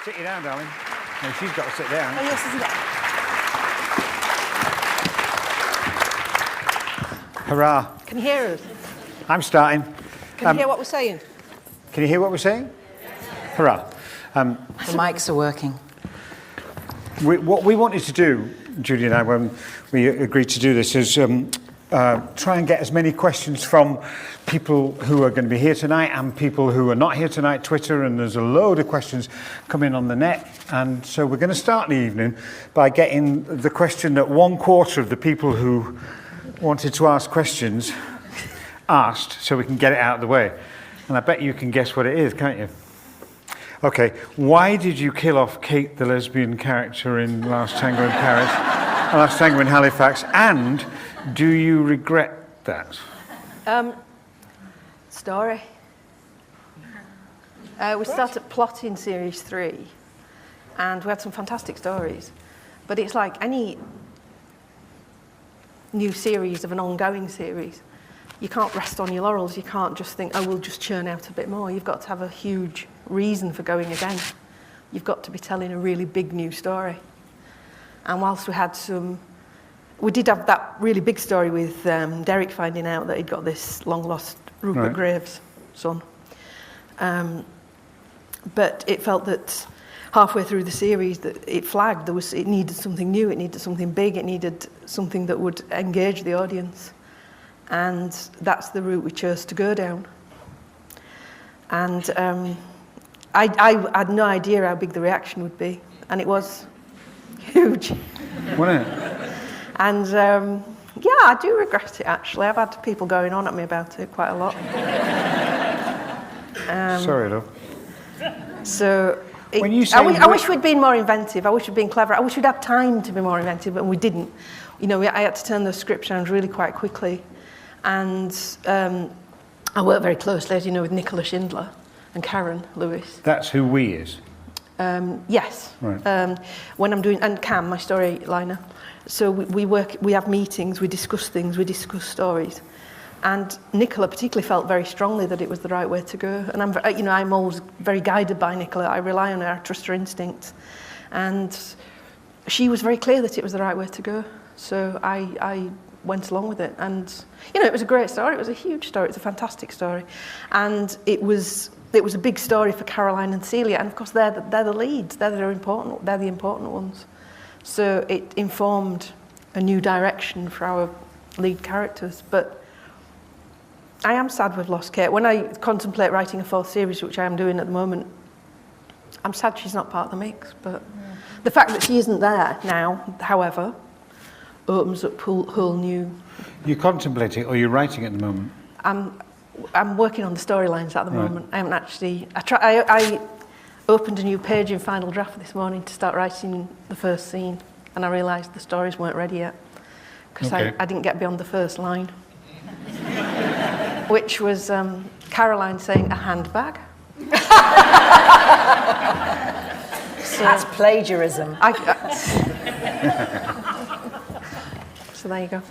Sit you down, darling. No, she's got to sit down. Oh, yes, isn't it? Hurrah. Can you hear us? I'm starting. Can you hear what we're saying? Can you hear what we're saying? Hurrah. The mics are working. What we wanted to do, Judy and I, when we agreed to do this, is try and get as many questions from people who are going to be here tonight and people who are not here tonight, Twitter, and there's a load of questions coming on the net. And so we're going to start the evening by getting the question that 1/4 of the people who wanted to ask questions asked, so we can get it out of the way. And I bet you can guess what it is, can't you? Okay, why did you kill off Kate, the lesbian character in Last Tango in Paris, and Last Tango in Halifax, and do you regret that? Story. We started plotting series 3, and we had some fantastic stories. But it's like any new series of an ongoing series. You can't rest on your laurels. You can't just think, oh, we'll just churn out a bit more. You've got to have a huge reason for going again. You've got to be telling a really big new story. And whilst we did have that really big story with Derek finding out that he'd got this long-lost Rupert Graves son. But it felt that halfway through the series that it flagged. It needed something new, it needed something big, it needed something that would engage the audience. And that's the route we chose to go down. And I had no idea how big the reaction would be. And it was huge. Wasn't it? And yeah, I do regret it, actually. I've had people going on at me about it quite a lot. Sorry, love. So When you say I wish we'd been more inventive. I wish we'd been clever. I wish we'd had time to be more inventive, and we didn't. You know, I had to turn the script around really quite quickly. And I work very closely, as you know, with Nicola Schindler and Karen Lewis. That's who we is. Yes. Right. When I'm doing, and Cam, my storyliner. So we have meetings, we discuss things, we discuss stories. And Nicola particularly felt very strongly that it was the right way to go. And I'm always very guided by Nicola. I rely on her, I trust her instincts. And she was very clear that it was the right way to go. So I went along with it. And, you know, it was a great story. It was a huge story. It was a fantastic story. And it was a big story for Caroline and Celia. And, of course, they're the leads. They're the important ones. So it informed a new direction for our lead characters. But I am sad we've lost Kate. When I contemplate writing a 4th series, which I am doing at the moment, I'm sad she's not part of the mix. But the fact that she isn't there now, however, opens up whole new... You're contemplating, or you're writing at the moment? I'm working on the storylines at the moment. I haven't actually... I opened a new page in Final Draft this morning to start writing the first scene, and I realised the stories weren't ready yet, because I didn't get beyond the first line. Which was Caroline saying a handbag. So that's plagiarism. So there you go.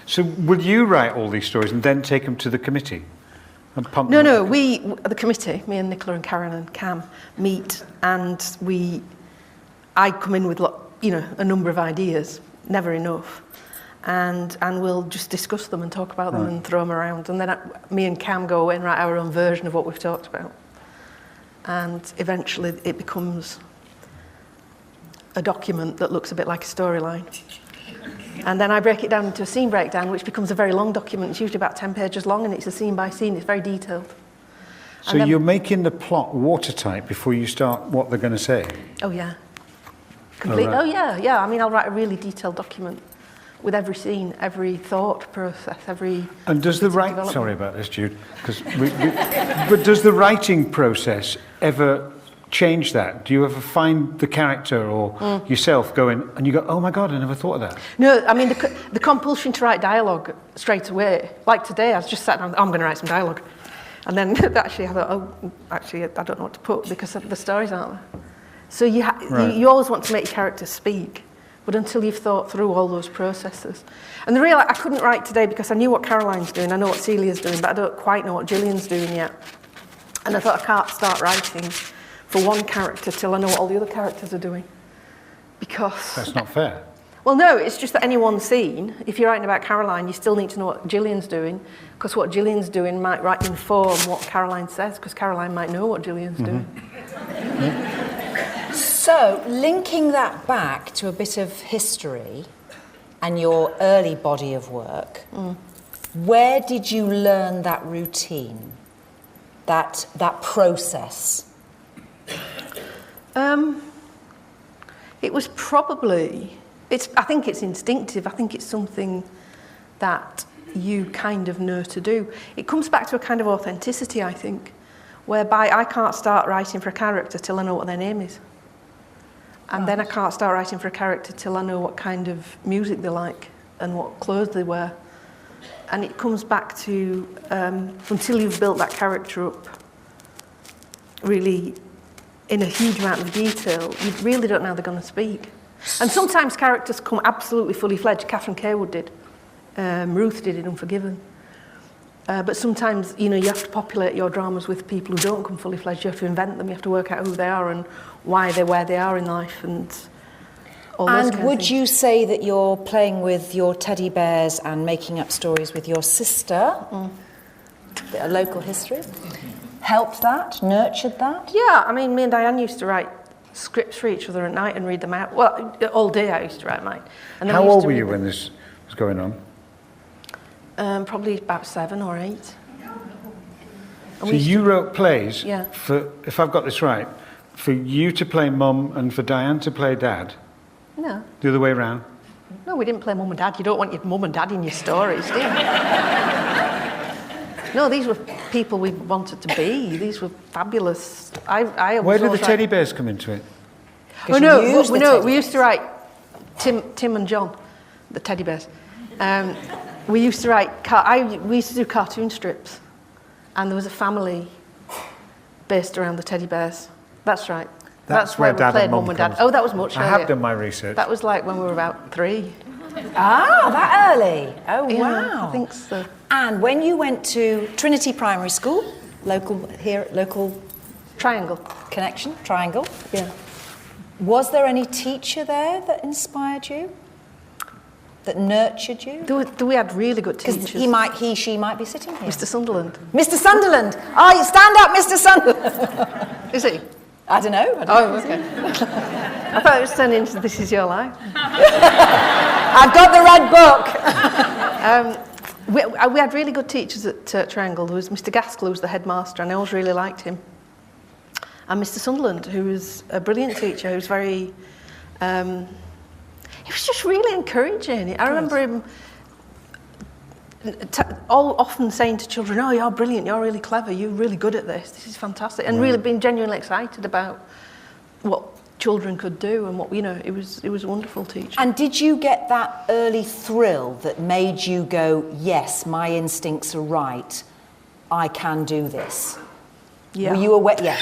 So will you write all these stories and then take them to the committee? And pump No, them? the committee, me and Nicola and Karen and Cam, meet, and I come in with a number of ideas, never enough. And we'll just discuss them and talk about them and throw them around. And then me and Cam go away and write our own version of what we've talked about. And eventually it becomes a document that looks a bit like a storyline. And then I break it down into a scene breakdown, which becomes a very long document. It's usually about 10 pages long, and it's a scene by scene. It's very detailed. So you're making the plot watertight before you start what they're going to say? Oh, yeah. Complete. Oh, yeah. I mean, I'll write a really detailed document with every scene, every thought process, every... And does the writing... Sorry about this, Jude. But does the writing process ever change that? Do you ever find the character or yourself going, and you go, oh my God, I never thought of that? No, I mean, the compulsion to write dialogue straight away. Like today, I was just sat down, I'm going to write some dialogue. And then actually I thought, I don't know what to put because the stories aren't there. So you always want to make your characters speak. But until you've thought through all those processes. And I couldn't write today because I knew what Caroline's doing, I know what Celia's doing, but I don't quite know what Gillian's doing yet. And I thought I can't start writing for one character till I know what all the other characters are doing. Because... That's not fair. Well, no, it's just that any one scene, if you're writing about Caroline, you still need to know what Gillian's doing, because what Gillian's doing might inform what Caroline says, because Caroline might know what Gillian's doing. So, linking that back to a bit of history and your early body of work, where did you learn that routine, that process? It was probably... I think it's instinctive. I think it's something that you kind of know to do. It comes back to a kind of authenticity, I think, whereby I can't start writing for a character till I know what their name is. And then I can't start writing for a character till I know what kind of music they like and what clothes they wear. And it comes back to, until you've built that character up really in a huge amount of detail, you really don't know how they're going to speak. And sometimes characters come absolutely fully fledged. Catherine Carewood did. Ruth did in Unforgiven. But sometimes, you have to populate your dramas with people who don't come fully fledged. You have to invent them. You have to work out who they are and why they're where they are in life and all those kind of would things. you say that you're playing with your teddy bears and making up stories with your sister, a local history, helped that, nurtured that? Yeah, I mean, me and Diane used to write scripts for each other at night and read them out. Well, all day I used to write mine. And then How old were you when this was going on? Probably about 7 or 8. So you wrote plays Yeah. for, if I've got this right, for you to play mum and for Diane to play dad? No. The other way around? No, we didn't play mum and dad. You don't want your mum and dad in your stories, do you? No, these were people we wanted to be. These were fabulous. Where did the teddy bears come into it? Oh no, we used to write Tim and John, the teddy bears. We used to write. We used to do cartoon strips, and there was a family based around the teddy bears. That's right. That's where we Dad played and Mum mum and dad. comes. Oh, that was much earlier. I have done my research. That was like when we were about 3. Ah, that early. Oh, Yeah, wow. I think so. And when you went to Trinity Primary School, local Triangle. connection, Triangle, Yeah. was there any teacher there that inspired you? That nurtured you? We had really good Because teachers. she might be sitting here. Mr. Sunderland. Mr. Sunderland! Oh, you stand up, Mr. Sunderland! Is he? I don't know. Oh, okay. I thought it was turning into This Is Your Life. I've got the red book! We had really good teachers at Triangle. There was Mr. Gaskell, who was the headmaster, and I always really liked him. And Mr. Sunderland, who was a brilliant teacher, who was very... he was just really encouraging. I remember him often saying to children, "Oh, you're brilliant, you're really clever, you're really good at this, this is fantastic," and really being genuinely excited about what children could do and what, it was a wonderful teacher. And did you get that early thrill that made you go, yes, my instincts are right, I can do this? Yeah. Were you aware? Yeah.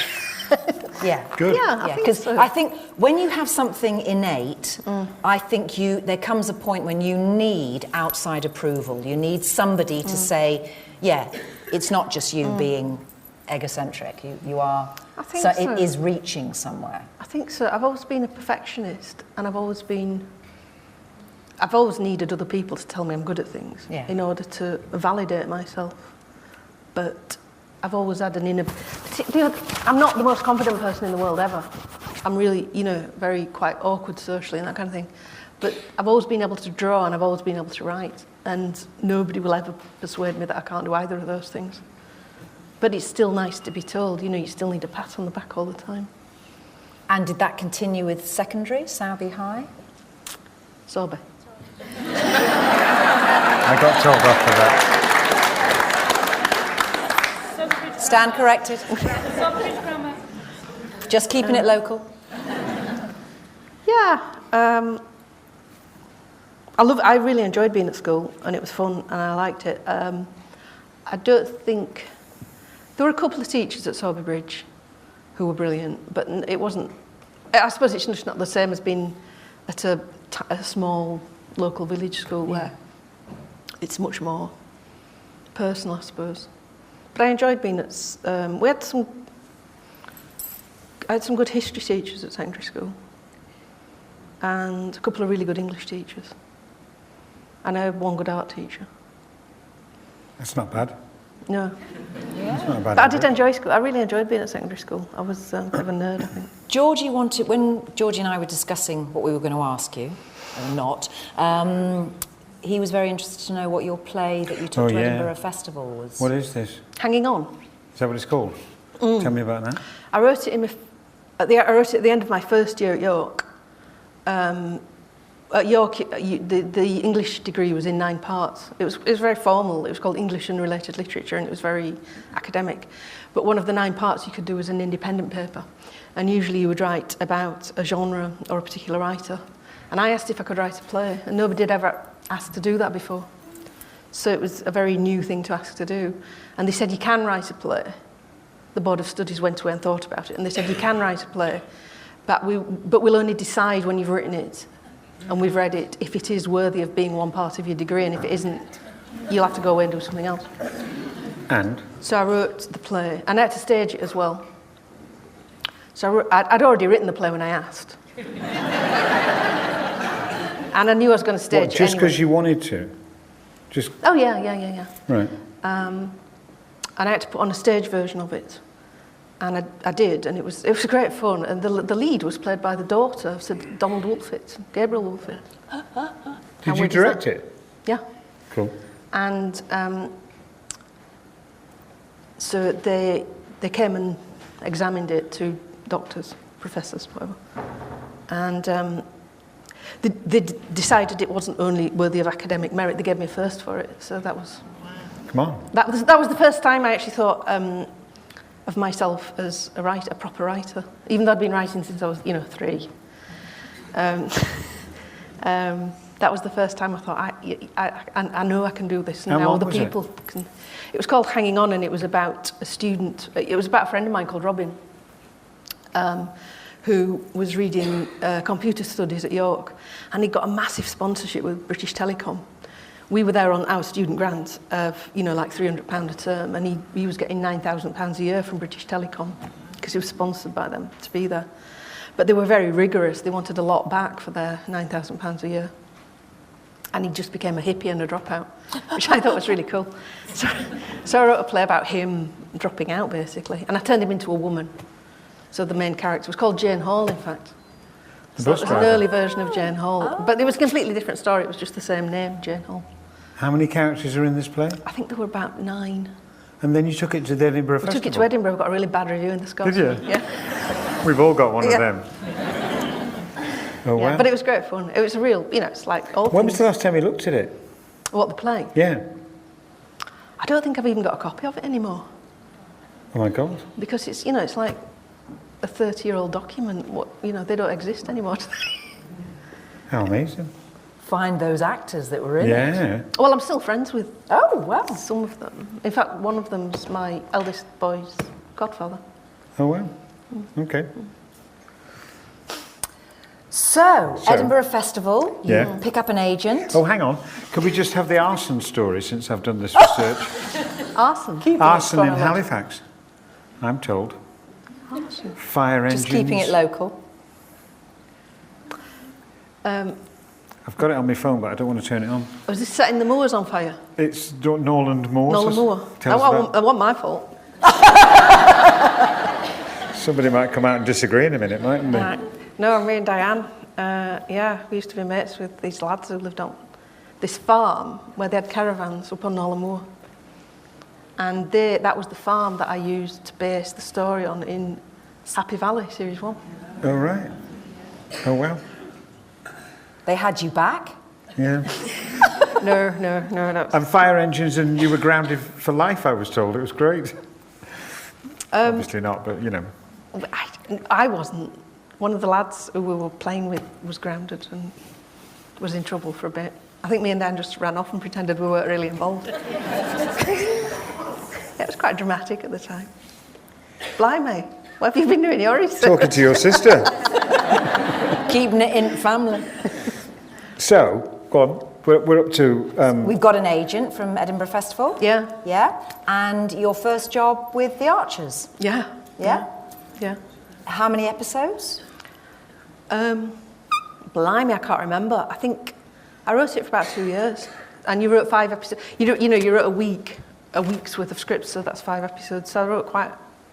Yeah. Good. Yeah, I think Because so. I think when you have something innate, I think there comes a point when you need outside approval. You need somebody to say, yeah, it's not just you being egocentric. You are. I think so. so. It is reaching somewhere. I think so. I've always been a perfectionist, and I've always needed other people to tell me I'm good at things in order to validate myself. But I've always had an inner... I'm not the most confident person in the world ever. I'm really, very quite awkward socially and that kind of thing. But I've always been able to draw and I've always been able to write. And nobody will ever persuade me that I can't do either of those things. But it's still nice to be told, you still need a pat on the back all the time. And did that continue with secondary, Southey High? Sober. I got told off for that. Stand corrected. Just keeping it local. Yeah. I really enjoyed being at school, and it was fun, and I liked it. I don't think... There were a couple of teachers at Sober Bridge who were brilliant, but it wasn't... I suppose it's just not the same as being at a small local village school where it's much more personal, I suppose. But I enjoyed being at... we had some I had some good history teachers at secondary school, and a couple of really good English teachers, and I had one good art teacher. That's not bad. No, That's not a bad but I did idea. enjoy school. I really enjoyed being at secondary school. I was a bit of a nerd, I think. When Georgie and I were discussing what we were going to ask you, or not, he was very interested to know what your play that you took to Edinburgh Festival was. What is this? Hanging On. Is that what it's called? Tell me about that. I wrote it at the end of my first year at York. At York, the English degree was in 9 parts. It was very formal. It was called English and Related Literature, and it was very academic. But one of the 9 parts you could do was an independent paper, and usually you would write about a genre or a particular writer. And I asked if I could write a play, and nobody had ever asked to do that before. So it was a very new thing to ask to do. And they said, you can write a play. The Board of Studies went away and thought about it, and they said, you can write a play, but we'll only decide when you've written it and we've read it if it is worthy of being one part of your degree, and if it isn't, you'll have to go away and do something else. And? So I wrote the play, and I had to stage it as well. So I'd already written the play when I asked. And I knew I was going to stage it Just anyway. because you wanted to? Just... Oh, yeah. Right. And I had to put on a stage version of it. And I did, and it was great fun. And the lead was played by the daughter of Sir Donald Woolfit, Gabriel Woolfit. Did you direct it? Yeah. Cool. And so they came and examined it, 2 doctors, professors, whatever. And they decided it wasn't only worthy of academic merit. They gave me a first for it. So that was... Come on. That was the first time I actually thought of myself as a writer, a proper writer, even though I'd been writing since I was, 3. That was the first time I thought, I know I can do this, and And now what other was people can. It was called Hanging On, and it was about a student. It was about a friend of mine called Robin, who was reading computer studies at York, and he got a massive sponsorship with British Telecom. We were there on our student grant of, like £300 a term, and he was getting £9,000 a year from British Telecom because he was sponsored by them to be there. But they were very rigorous. They wanted a lot back for their £9,000 a year. And he just became a hippie and a dropout, which I thought was really cool. So I wrote a play about him dropping out, basically, and I turned him into a woman. So the main character was called Jane Hall, in fact. So it was an early version of Jane Hall. But it was a completely different story. It was just the same name, Jane Hall. How many characters are in this play? I think there were about 9. And then you took it to the Edinburgh We Festival? took it to Edinburgh, got a really bad review in the Scots. Did you? Yeah. We've all got one of them. Oh, Yeah, wow. but it was great fun. It was a real, it's like all When was things. the last time you looked at it? What, the play? Yeah. I don't think I've even got a copy of it anymore. Oh, my God. Because it's, it's like a 30-year-old document. They don't exist anymore. How amazing. Find those actors that were in it. Yeah. Well, I'm still friends with Oh, wow. some of them. In fact, one of them's my eldest boy's godfather. Oh, wow. Okay. So, Edinburgh Festival, you Yeah. pick up an agent. Oh, hang on. Could we just have the arson story since I've done this research? Arson. Arson in Halifax, I'm told. Fire engines. Just keeping it local. I've got it on my phone, but I don't want to turn it on. Was this setting the moors on fire? It's Norland Moors. Nolan Moor. Tell us about- That wasn't my fault. Somebody might come out and disagree in a minute, mightn't they? Right. No, me and Diane, we used to be mates with these lads who lived on this farm where they had caravans up on Nolan Moor. And that was the farm that I used to base the story on in Happy Valley, Series 1. Oh, right. Oh, well. They had you back. Yeah. No. And fire engines, and you were grounded for life, I was told. It was great. Obviously not, but, I wasn't. One of the lads who we were playing with was grounded and was in trouble for a bit. I think me and Dan just ran off and pretended we weren't really involved. It was quite dramatic at the time. Blimey, what have you been doing? You're Talking to your sister. Keeping it in family. So, go on. We're up to... We've got an agent from Edinburgh Festival. Yeah. Yeah. And your first job with the Archers. Yeah. Yeah? Yeah. How many episodes? Blimey, I can't remember. I think I wrote it for about 2 years. And you wrote 5 episodes. You wrote a week's worth of scripts, so that's 5 episodes. So I wrote quite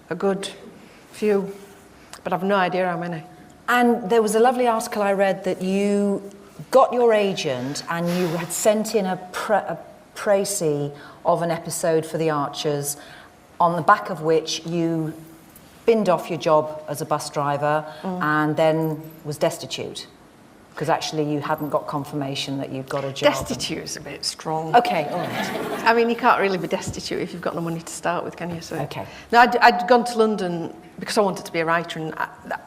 a good few, but I've no idea how many. And there was a lovely article I read that you got your agent and you had sent in a précis of an episode for the Archers, on the back of which you binned off your job as a bus driver and then was destitute. Because actually you hadn't got confirmation that you'd got a job. Destitute is a bit strong. Okay, all right. I mean, you can't really be destitute if you've got no money to start with, can you? So, okay. No, I'd gone to London because I wanted to be a writer, and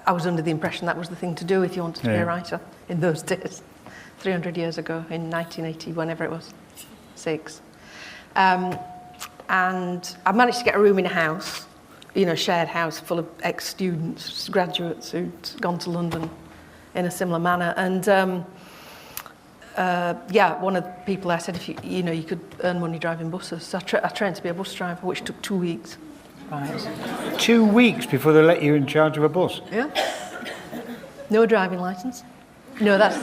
I was under the impression that was the thing to do if you wanted to be a writer in those days, 300 years ago, in 1980, whenever it was, 6. And I managed to get a room in a house, shared house full of ex-students, graduates who'd gone to London in a similar manner. And one of the people there said, if you could earn money driving buses. So I trained to be a bus driver, which took 2 weeks. Right. 2 weeks before they let you in charge of a bus? Yeah. No driving licence. No, that's...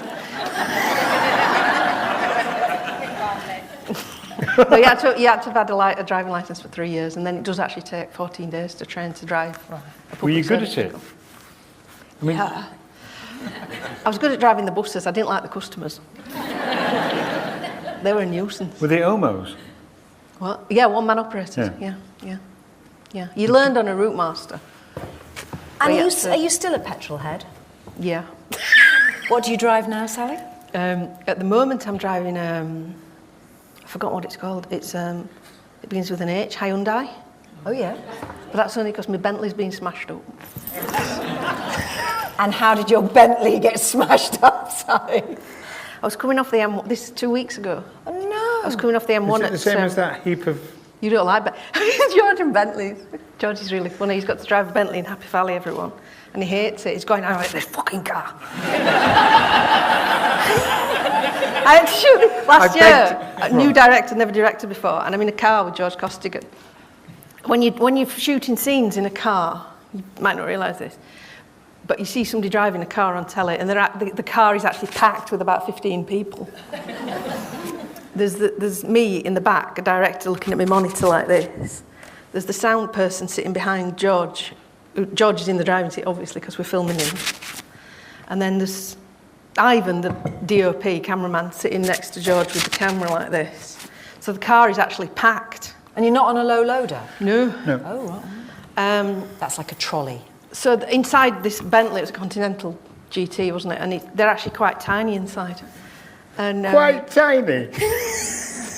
No, you had to have had a driving licence for 3 years, and then it does actually take 14 days to train to drive. Were you good at it? Yeah. I was good at driving the buses. I didn't like the customers. They were a nuisance. Were they homos? What? Yeah, one-man operators. Yeah. You learned on a route master. And are you still a petrol head? Yeah. What do you drive now, Sally? At the moment, I'm driving. I forgot what it's called. It begins with an H. Hyundai. Oh yeah. But that's only because my Bentley's been smashed up. And how did your Bentley get smashed up, Sally? I was coming off the M1. This is 2 weeks ago. Oh no. I was coming off the M1. Is it the same as that heap of... You don't like George and Bentleys. George is really funny. He's got to drive a Bentley in Happy Valley, everyone. And he hates it. He's going, I hate this fucking car. I had to shoot last year. A new director, never directed before. And I'm in a car with George Costigan. When you're shooting scenes in a car, you might not realise this, but you see somebody driving a car on telly, and the car is actually packed with about 15 people. There's me in the back, a director looking at my monitor like this. There's the sound person sitting behind George. George is in the driving seat, obviously, because we're filming him. And then there's Ivan, the DOP cameraman, sitting next to George with the camera like this. So the car is actually packed. And you're not on a low loader? No. Oh, right. That's like a trolley. So inside this Bentley, it was a Continental GT, wasn't it? And they're actually quite tiny inside. And, quite tiny?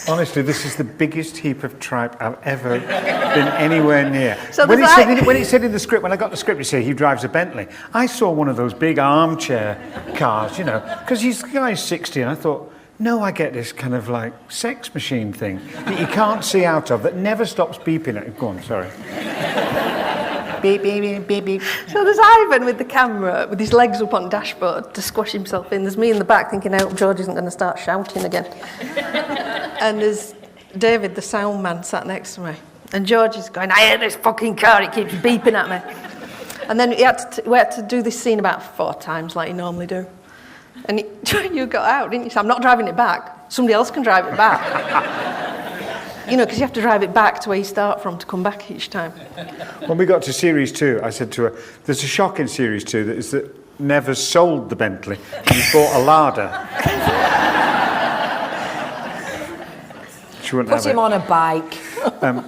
Honestly, this is the biggest heap of tripe I've ever been anywhere near. So when it said in the script, when I got the script, it said he drives a Bentley. I saw one of those big armchair cars, because the guy's 60, and I thought, no, I get this kind of like sex machine thing that you can't see out of, that never stops beeping at you. Go on, sorry. Beep, beep, beep, beep, beep. So there's Ivan with the camera, with his legs up on the dashboard to squash himself in. There's me in the back thinking, I hope George isn't going to start shouting again. And there's David, the sound man, sat next to me. And George is going, I hate this fucking car, it keeps beeping at me. And then we had to do this scene about 4 times, like you normally do. And you got out, didn't you? So I'm not driving it back. Somebody else can drive it back. Because you have to drive it back to where you start from to come back each time. When we got to Series 2, I said to her, there's a shock in Series 2 that is that Never sold the Bentley. He bought a larder. She wouldn't Put have him it. on a bike.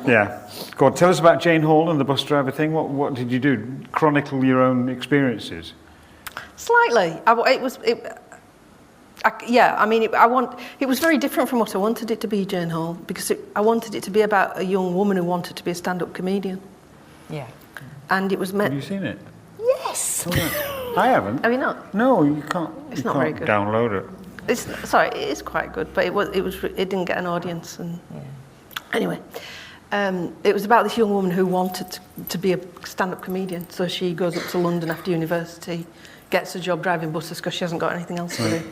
Yeah. Go on, tell us about Jane Hall and the bus driver thing. What did you do? Chronicle your own experiences? Slightly. It was very different from what I wanted it to be, Jane Hall, because I wanted it to be about a young woman who wanted to be a stand-up comedian. Yeah. And it was meant... Have you seen it? Yes. Oh, no. I haven't. Have you not? No, you can't. It's not very good. Download it. It is quite good, but it didn't get an audience. And anyway, it was about this young woman who wanted to be a stand-up comedian. So she goes up to London after university, gets a job driving buses because she hasn't got anything else to do.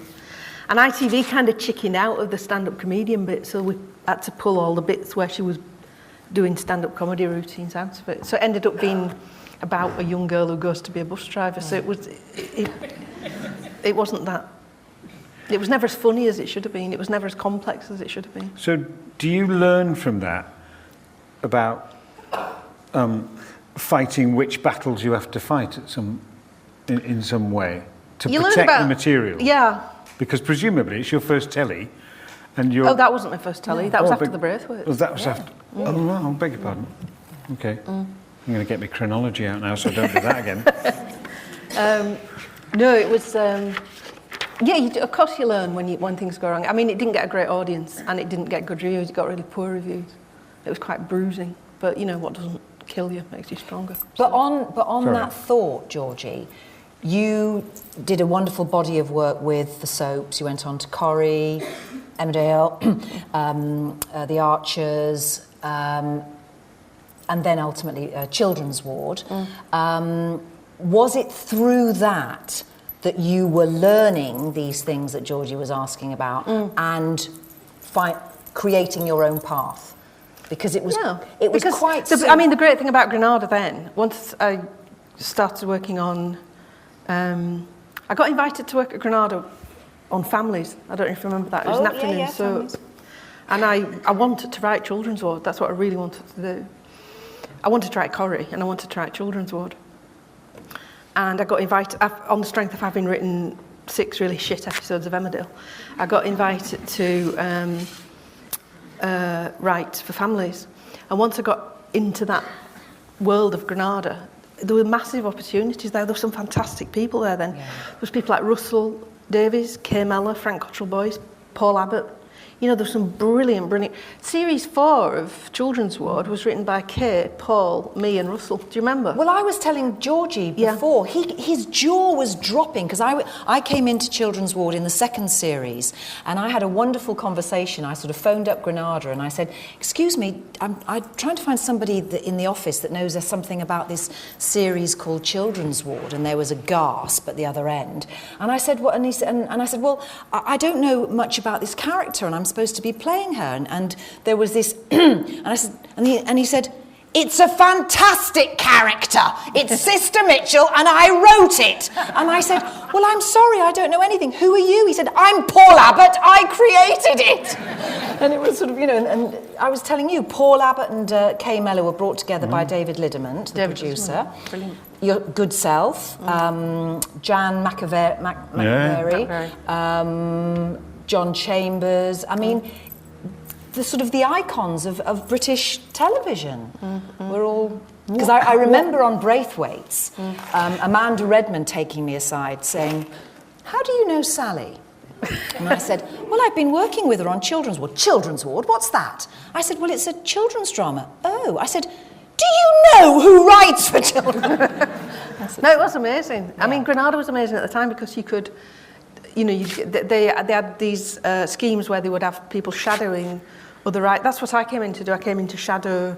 And ITV kind of chickened out of the stand-up comedian bit, so we had to pull all the bits where she was doing stand-up comedy routines out of it. So it ended up being about a young girl who goes to be a bus driver. So it wasn't that. It was never as funny as it should have been. It was never as complex as it should have been. So do you learn from that about fighting which battles you have to fight in some way to protect the material? Yeah. Because presumably it's your first telly, and you're... Oh, that wasn't my first telly. That was after the Braithwaites. Oh, that was after... Oh, I beg your pardon. Okay. I'm going to get my chronology out now so I don't do that again. No, it was... of course you learn when things go wrong. I mean, it didn't get a great audience, and it didn't get good reviews. It got really poor reviews. It was quite bruising. But, what doesn't kill you makes you stronger. But on that thought, Georgie, you did a wonderful body of work with the soaps. You went on to Corrie, Emmerdale, The Archers, and then ultimately Children's Ward. Was it through that you were learning these things that Georgie was asking about and creating your own path? Because it was quite... the great thing about Granada then, once I started working on... I got invited to work at Granada on Families. I don't know if you remember that. It was an afternoon soap. And I wanted to write Children's Ward. That's what I really wanted to do. I wanted to write Corrie and I wanted to write Children's Ward. And I got invited, on the strength of having written 6 really shit episodes of Emmerdale, I got invited to write for Families. And once I got into that world of Granada, there were massive opportunities there. There were some fantastic people there then. Yeah. There was people like Russell Davies, Kay Mellor, Frank Cottrell Boyce, Paul Abbott. There was some brilliant... Series 4 of Children's Ward was written by Kay, Paul, me and Russell. Do you remember? Well, I was telling Georgie before, his jaw was dropping, because I came into Children's Ward in the 2nd series, and I had a wonderful conversation. I sort of phoned up Granada, and I said, excuse me, I'm trying to find somebody in the office that knows there's something about this series called Children's Ward, and there was a gasp at the other end. And I said, what? And I said, well, I don't know much about this character, and I'm supposed to be playing her, and there was this and I said, and he said, it's a fantastic character, it's Sister Mitchell and I wrote it. And I said, well, I'm sorry, I don't know anything. Who are you? He said, I'm Paul Abbott, I created it. And it was sort of, and I was telling you, Paul Abbott and Kay Mellor were brought together by David Liddermont, the producer. Brilliant. Your good self, Jan McAvery, John Chambers. I mean, the icons of British television were all... Because I remember on Braithwaites, Amanda Redmond taking me aside saying, how do you know Sally? And I said, well, I've been working with her on Children's Ward. Children's Ward? What's that? I said, well, it's a children's drama. Oh, I said, do you know who writes for children? No, it was amazing. Yeah. I mean, Granada was amazing at the time because you could... they had these schemes where they would have people shadowing other writers. That's what I came in to do. I came in to shadow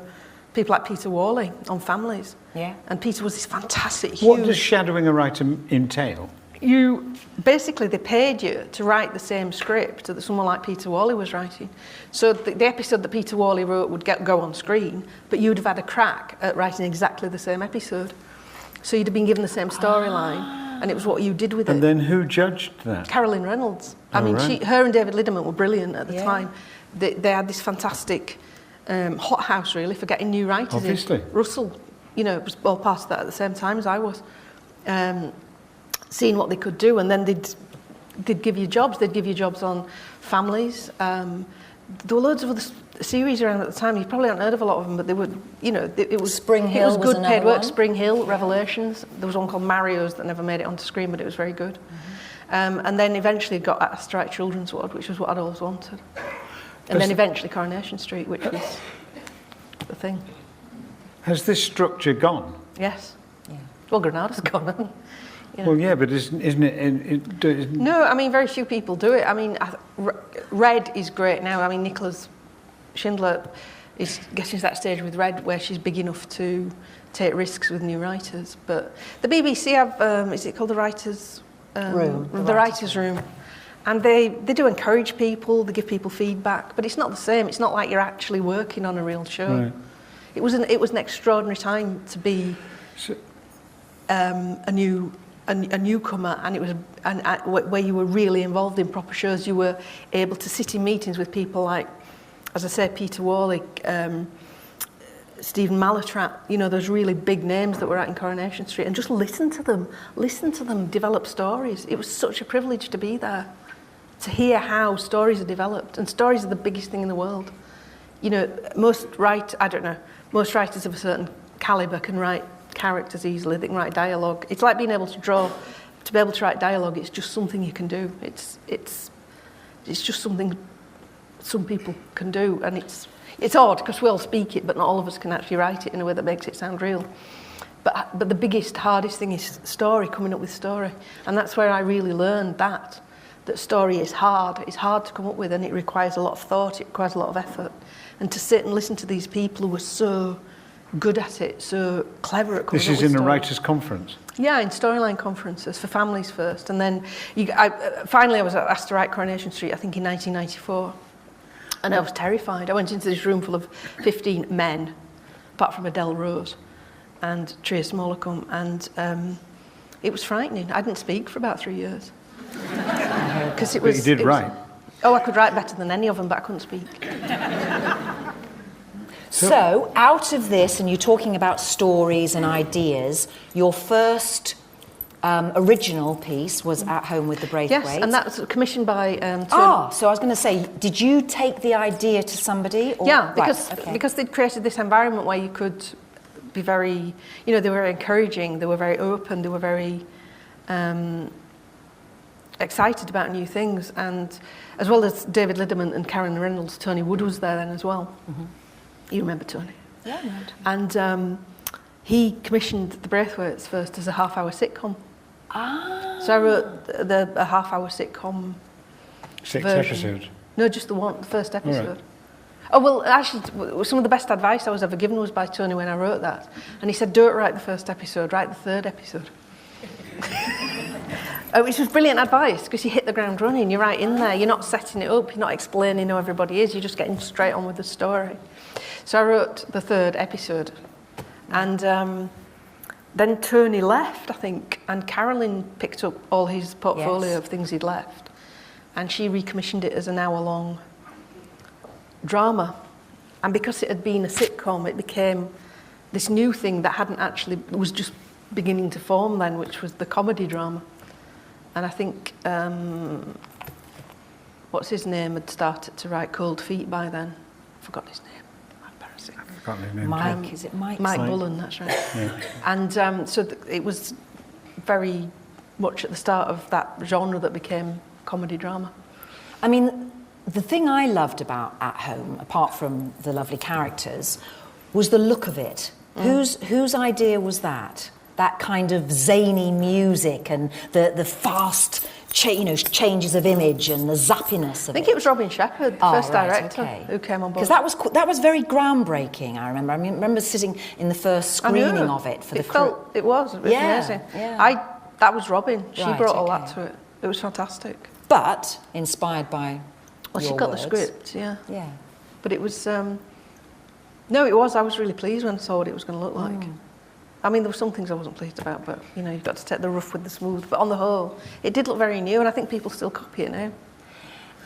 people like Peter Worley on Families. Yeah. And Peter was this fantastic, huge... What does shadowing a writer entail? Basically, they paid you to write the same script that someone like Peter Worley was writing. So the episode that Peter Worley wrote would go on screen, but you'd have had a crack at writing exactly the same episode. So you'd have been given the same storyline. And it was what you did with it. And then who judged that? Carolyn Reynolds. Her and David Liddermont were brilliant at the time. They had this fantastic hothouse, really, for getting new writers. Obviously. Russell, was all part of that at the same time as I was. Seeing what they could do, and then they'd give you jobs. They'd give you jobs on Families. There were loads of other series around at the time. You probably haven't heard of a lot of them, but they were, it was... Spring Hill was good paid work. Spring Hill, Revelations. There was one called Mario's that never made it onto screen, but it was very good. And then eventually got asked to write Children's Ward, which was what I'd always wanted. And then eventually Coronation Street, which was the thing. Has this structure gone? Yes. Yeah. Well, Granada's gone. Well, yeah, but isn't it... No, I mean, very few people do it. I mean, Red is great now. I mean, Nicholas Schindler is getting to that stage with Red where she's big enough to take risks with new writers. But the BBC have, is it called the Writers' Room? The Writers' Room. And they do encourage people, they give people feedback, but it's not the same. It's not like you're actually working on a real show. Right. It was an extraordinary time to be a newcomer, and it was where you were really involved in proper shows. You were able to sit in meetings with people like, as I say, Peter Warlick, Stephen Mallatrat, you know, those really big names that were out in Coronation Street, and just listen to them develop stories. It was such a privilege to be there, to hear how stories are developed, and stories are the biggest thing in the world. You know, most writers of a certain calibre can write characters easily, they can write dialogue. It's like being able to draw. To be able to write dialogue, it's just something you can do. It's just something some people can do, and it's odd because we all speak it, but not all of us can actually write it in a way that makes it sound real. But the biggest, hardest thing is story, coming up with story, and that's where I really learned that story is hard. It's hard to come up with, and it requires a lot of thought. It requires a lot of effort, and to sit and listen to these people who were so good at it, so clever at coming up with This is in a story. writers' conference? Yeah, in storyline conferences for families first, and then finally I was asked to write Coronation Street, I think in 1994, and I was terrified. I went into this room full of 15 men, apart from Adele Rose and Trace Mollacombe, and it was frightening. I didn't speak for about 3 years. Because it was. But you did write? Oh, I could write better than any of them, but I couldn't speak. So, out of this, and you're talking about stories and ideas, your first original piece was At Home with the Braithwaites. Yes, and that was commissioned by... so I was going to say, did you take the idea to somebody? Or? Yeah, Right, because they'd created this environment where you could be very... You know, they were very encouraging, they were very open, they were very excited about new things, and as well as David Lidderman and Karen Reynolds, Tony Wood was there then as well. Mm-hmm. You remember Tony? Yeah, I know. And he commissioned the Braithwaites first as a half-hour sitcom. Ah. So I wrote a half-hour sitcom. 6 version. episodes? No, just the first episode. Right. Oh, well, actually, some of the best advice I was ever given was by Tony when I wrote that. And he said, don't write the first episode, write the third episode. Which was brilliant advice, because you hit the ground running, you're right in there, you're not setting it up, you're not explaining who everybody is, you're just getting straight on with the story. So I wrote the third episode, and then Tony left, I think, and Carolyn picked up all his portfolio of things he'd left, and she recommissioned it as an hour-long drama. And because it had been a sitcom, it became this new thing that was just beginning to form then, which was the comedy drama. And I think, what's his name, had started to write Cold Feet by then. I forgot his name. Embarrassing. I can't remember his name. Mike, is it Mike? Mike Bullen, that's right. Yeah. And so it was very much at the start of that genre that became comedy drama. I mean, the thing I loved about At Home, apart from the lovely characters, was the look of it. Whose idea was that? That kind of zany music and the fast changes of image and the zappiness of it. I think it was Robin Shepherd, the first director, who came on board. Because that was very groundbreaking, I remember. I remember sitting in the first screening of it for the crew. It was amazing. Yeah. That was Robin. She Right, brought all that to it. It was fantastic. But inspired by She your got words. the script, yeah. Yeah. But it was... no, it was. I was really pleased when I saw what it was going to look like. I mean, there were some things I wasn't pleased about, but, you know, you've got to take the rough with the smooth. But on the whole, it did look very new, and I think people still copy it now.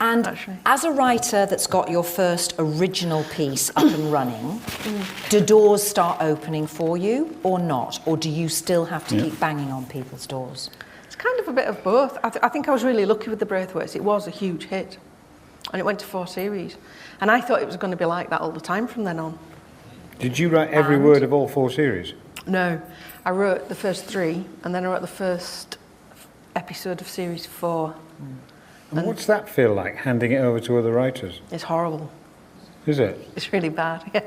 And Actually. as a writer that's got your first original piece up and running, do doors start opening for you or not? Or do you still have to keep banging on people's doors? It's kind of a bit of both. I think I was really lucky with the Braithwaites. It was a huge hit, and it went to 4 series. And I thought it was going to be like that all the time from then on. Did you write every word of all 4 series? No, I wrote the first 3, and then I wrote the first episode of series 4. And what's that feel like, handing it over to other writers? It's horrible. Is it? It's really bad, yeah.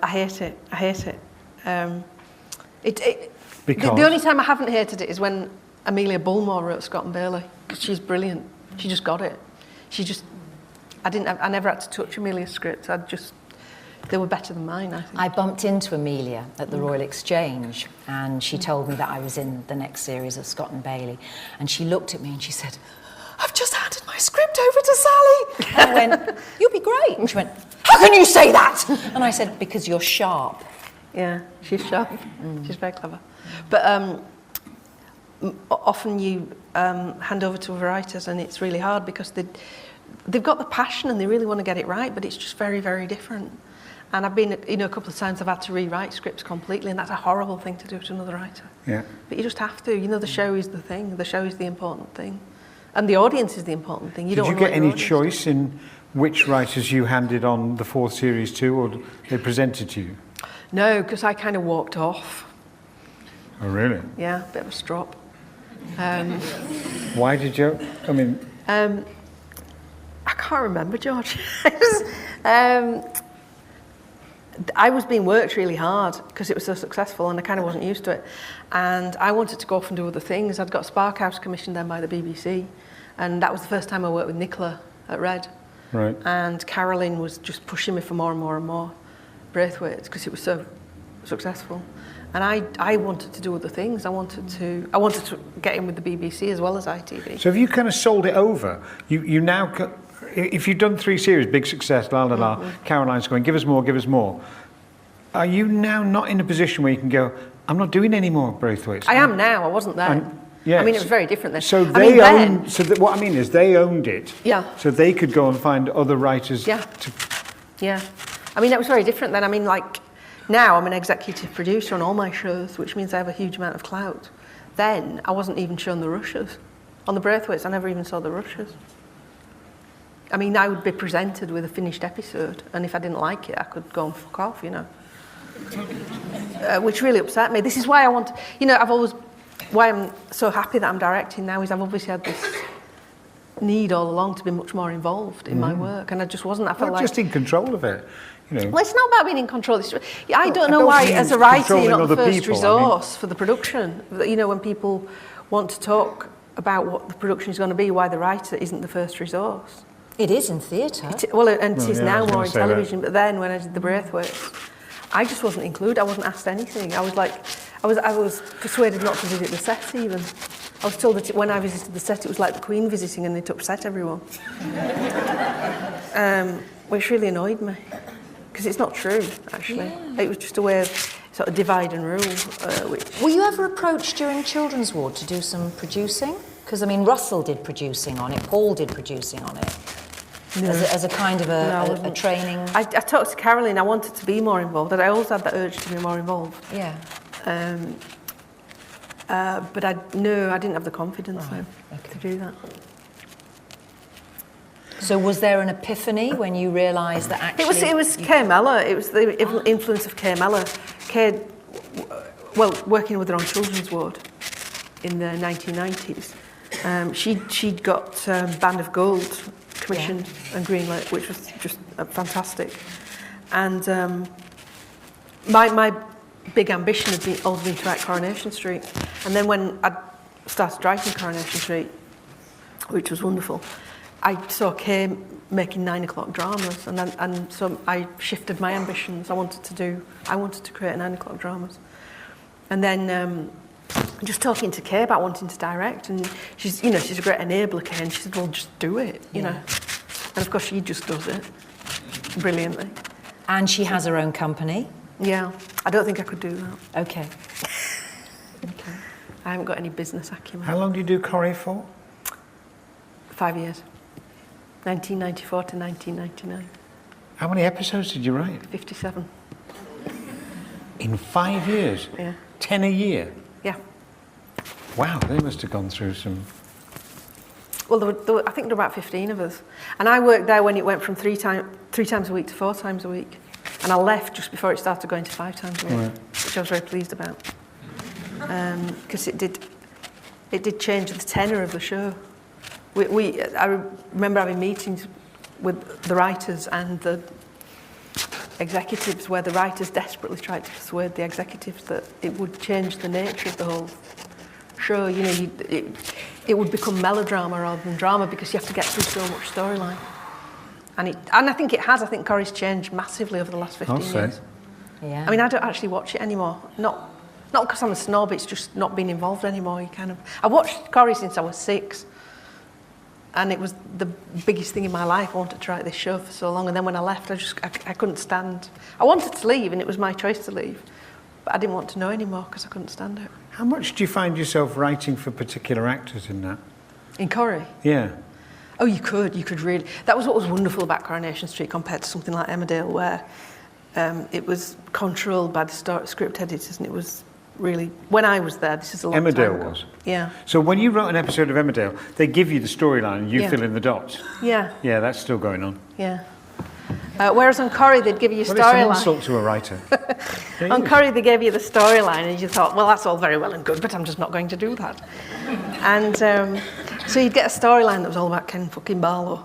I hate it. Because? The only time I haven't hated it is when Amelia Bullmore wrote Scott and Bailey, because she's brilliant. She just got it. I never had to touch Amelia's scripts. They were better than mine, I think. I bumped into Amelia at the Royal Exchange, and she told me that I was in the next series of Scott and Bailey. And she looked at me and she said, "I've just handed my script over to Sally." And I went, "You'll be great." And she went, "How can you say that?" And I said, "Because you're sharp." Yeah, she's sharp. She's very clever. But often you hand over to writers and it's really hard because they've got the passion and they really want to get it right, but it's just very, very different. And I've been, a couple of times I've had to rewrite scripts completely, and that's a horrible thing to do to another writer. Yeah. But you just have to. The show is the thing. The show is the important thing. And the audience is the important thing. Did you get any choice in which writers you handed on the 4th series to, or they presented to you? No, because I kind of walked off. Oh, really? Yeah, a bit of a strop. Why did you? I mean... I can't remember, George. I was being worked really hard because it was so successful and I kind of wasn't used to it. And I wanted to go off and do other things. I'd got Sparkhouse commissioned then by the BBC. And that was the first time I worked with Nicola at Red. Right. And Caroline was just pushing me for more and more and more Braithwaites because it was so successful. And I wanted to do other things. I wanted to get in with the BBC as well as ITV. So have you kind of sold it over? You now... If you've done 3 series, big success, la la la, Caroline's going, give us more, give us more. Are you now not in a position where you can go, I'm not doing any more Braithwaites? I am now, I wasn't then. Yes. I mean, it was very different then. So what I mean is they owned it. Yeah. So they could go and find other writers. Yeah. Yeah. I mean, it was very different then. I mean, like, now I'm an executive producer on all my shows, which means I have a huge amount of clout. Then I wasn't even shown the rushes. On the Braithwaites, I never even saw the rushes. I mean, I would be presented with a finished episode, and if I didn't like it, I could go and fuck off, which really upset me. This is why why I'm so happy that I'm directing now is I've obviously had this need all along to be much more involved in my work, and I just wasn't. I felt like just in control of it. Well, it's not about being in control. I don't know why, as a writer, you're not the first resource for the production. When people want to talk about what the production is going to be, why the writer isn't the first resource. It is in theatre. It is now more in television. But then when I did the Braithwaites, I just wasn't included. I wasn't asked anything. I was persuaded not to visit the set even. I was told that when I visited the set, it was like the Queen visiting, and they'd upset everyone, which really annoyed me because it's not true. Actually, It was just a way of sort of divide and rule. Were you ever approached during Children's Ward to do some producing? Because I mean, Russell did producing on it. Paul did producing on it. No. As a kind of a training. I talked to Caroline. I wanted to be more involved, and I always had that urge to be more involved. Yeah. But I didn't have the confidence to do that. So was there an epiphany when you realised that actually... It was Kay Mellor. It was the influence of Kay Mellor. Kay, working with her on Children's Ward in the 1990s, she'd got Band of Gold commissioned and greenlit, which was just fantastic. And my big ambition had always been to write Coronation Street. And then when I started writing Coronation Street, which was wonderful, I saw Kay making 9 o'clock dramas, and so I shifted my ambitions. I wanted to create 9 o'clock dramas. And then just talking to Kay about wanting to direct, and she's a great enabler, Kay, and she said, well, just do it, you know. And of course she just does it brilliantly. And she has her own company. Yeah, I don't think I could do that. Okay. I haven't got any business acumen. How long do you do Corrie for? 5 years. 1994 to 1999. How many episodes did you write? 57. In 5 years? Yeah. 10 a year? Yeah. Wow, they must have gone through some... Well, I think there were about 15 of us. And I worked there when it went from three times a week to 4 times a week. And I left just before it started going to 5 times a week, which I was very pleased about. Because it did change the tenor of the show. I remember having meetings with the writers and the executives where the writers desperately tried to persuade the executives that it would change the nature of the whole show. You know, it would become melodrama rather than drama because you have to get through so much storyline. And I think it has. I think Corrie's changed massively over the last 15 years. Yeah. I mean, I don't actually watch it anymore. Not because I'm a snob, it's just not being involved anymore. I watched Corrie since I was 6. And it was the biggest thing in my life. I wanted to write this show for so long. And then when I left, I couldn't stand. I wanted to leave, and it was my choice to leave. But I didn't want to know anymore because I couldn't stand it. How much do you find yourself writing for particular actors in that? In Corrie? Yeah. Oh, you could really. That was what was wonderful about Coronation Street compared to something like Emmerdale, where it was controlled by the script editors, and it was really, when I was there, this is a long time ago. Emmerdale was? Yeah. So when you wrote an episode of Emmerdale, they give you the storyline and you fill in the dots? Yeah. Yeah, that's still going on. Yeah. Whereas on Corrie, they'd give you a storyline. Well, it's an insult to a writer. On Corrie, they gave you the storyline, and you thought, well, that's all very well and good, but I'm just not going to do that. And so you'd get a storyline that was all about Ken fucking Barlow.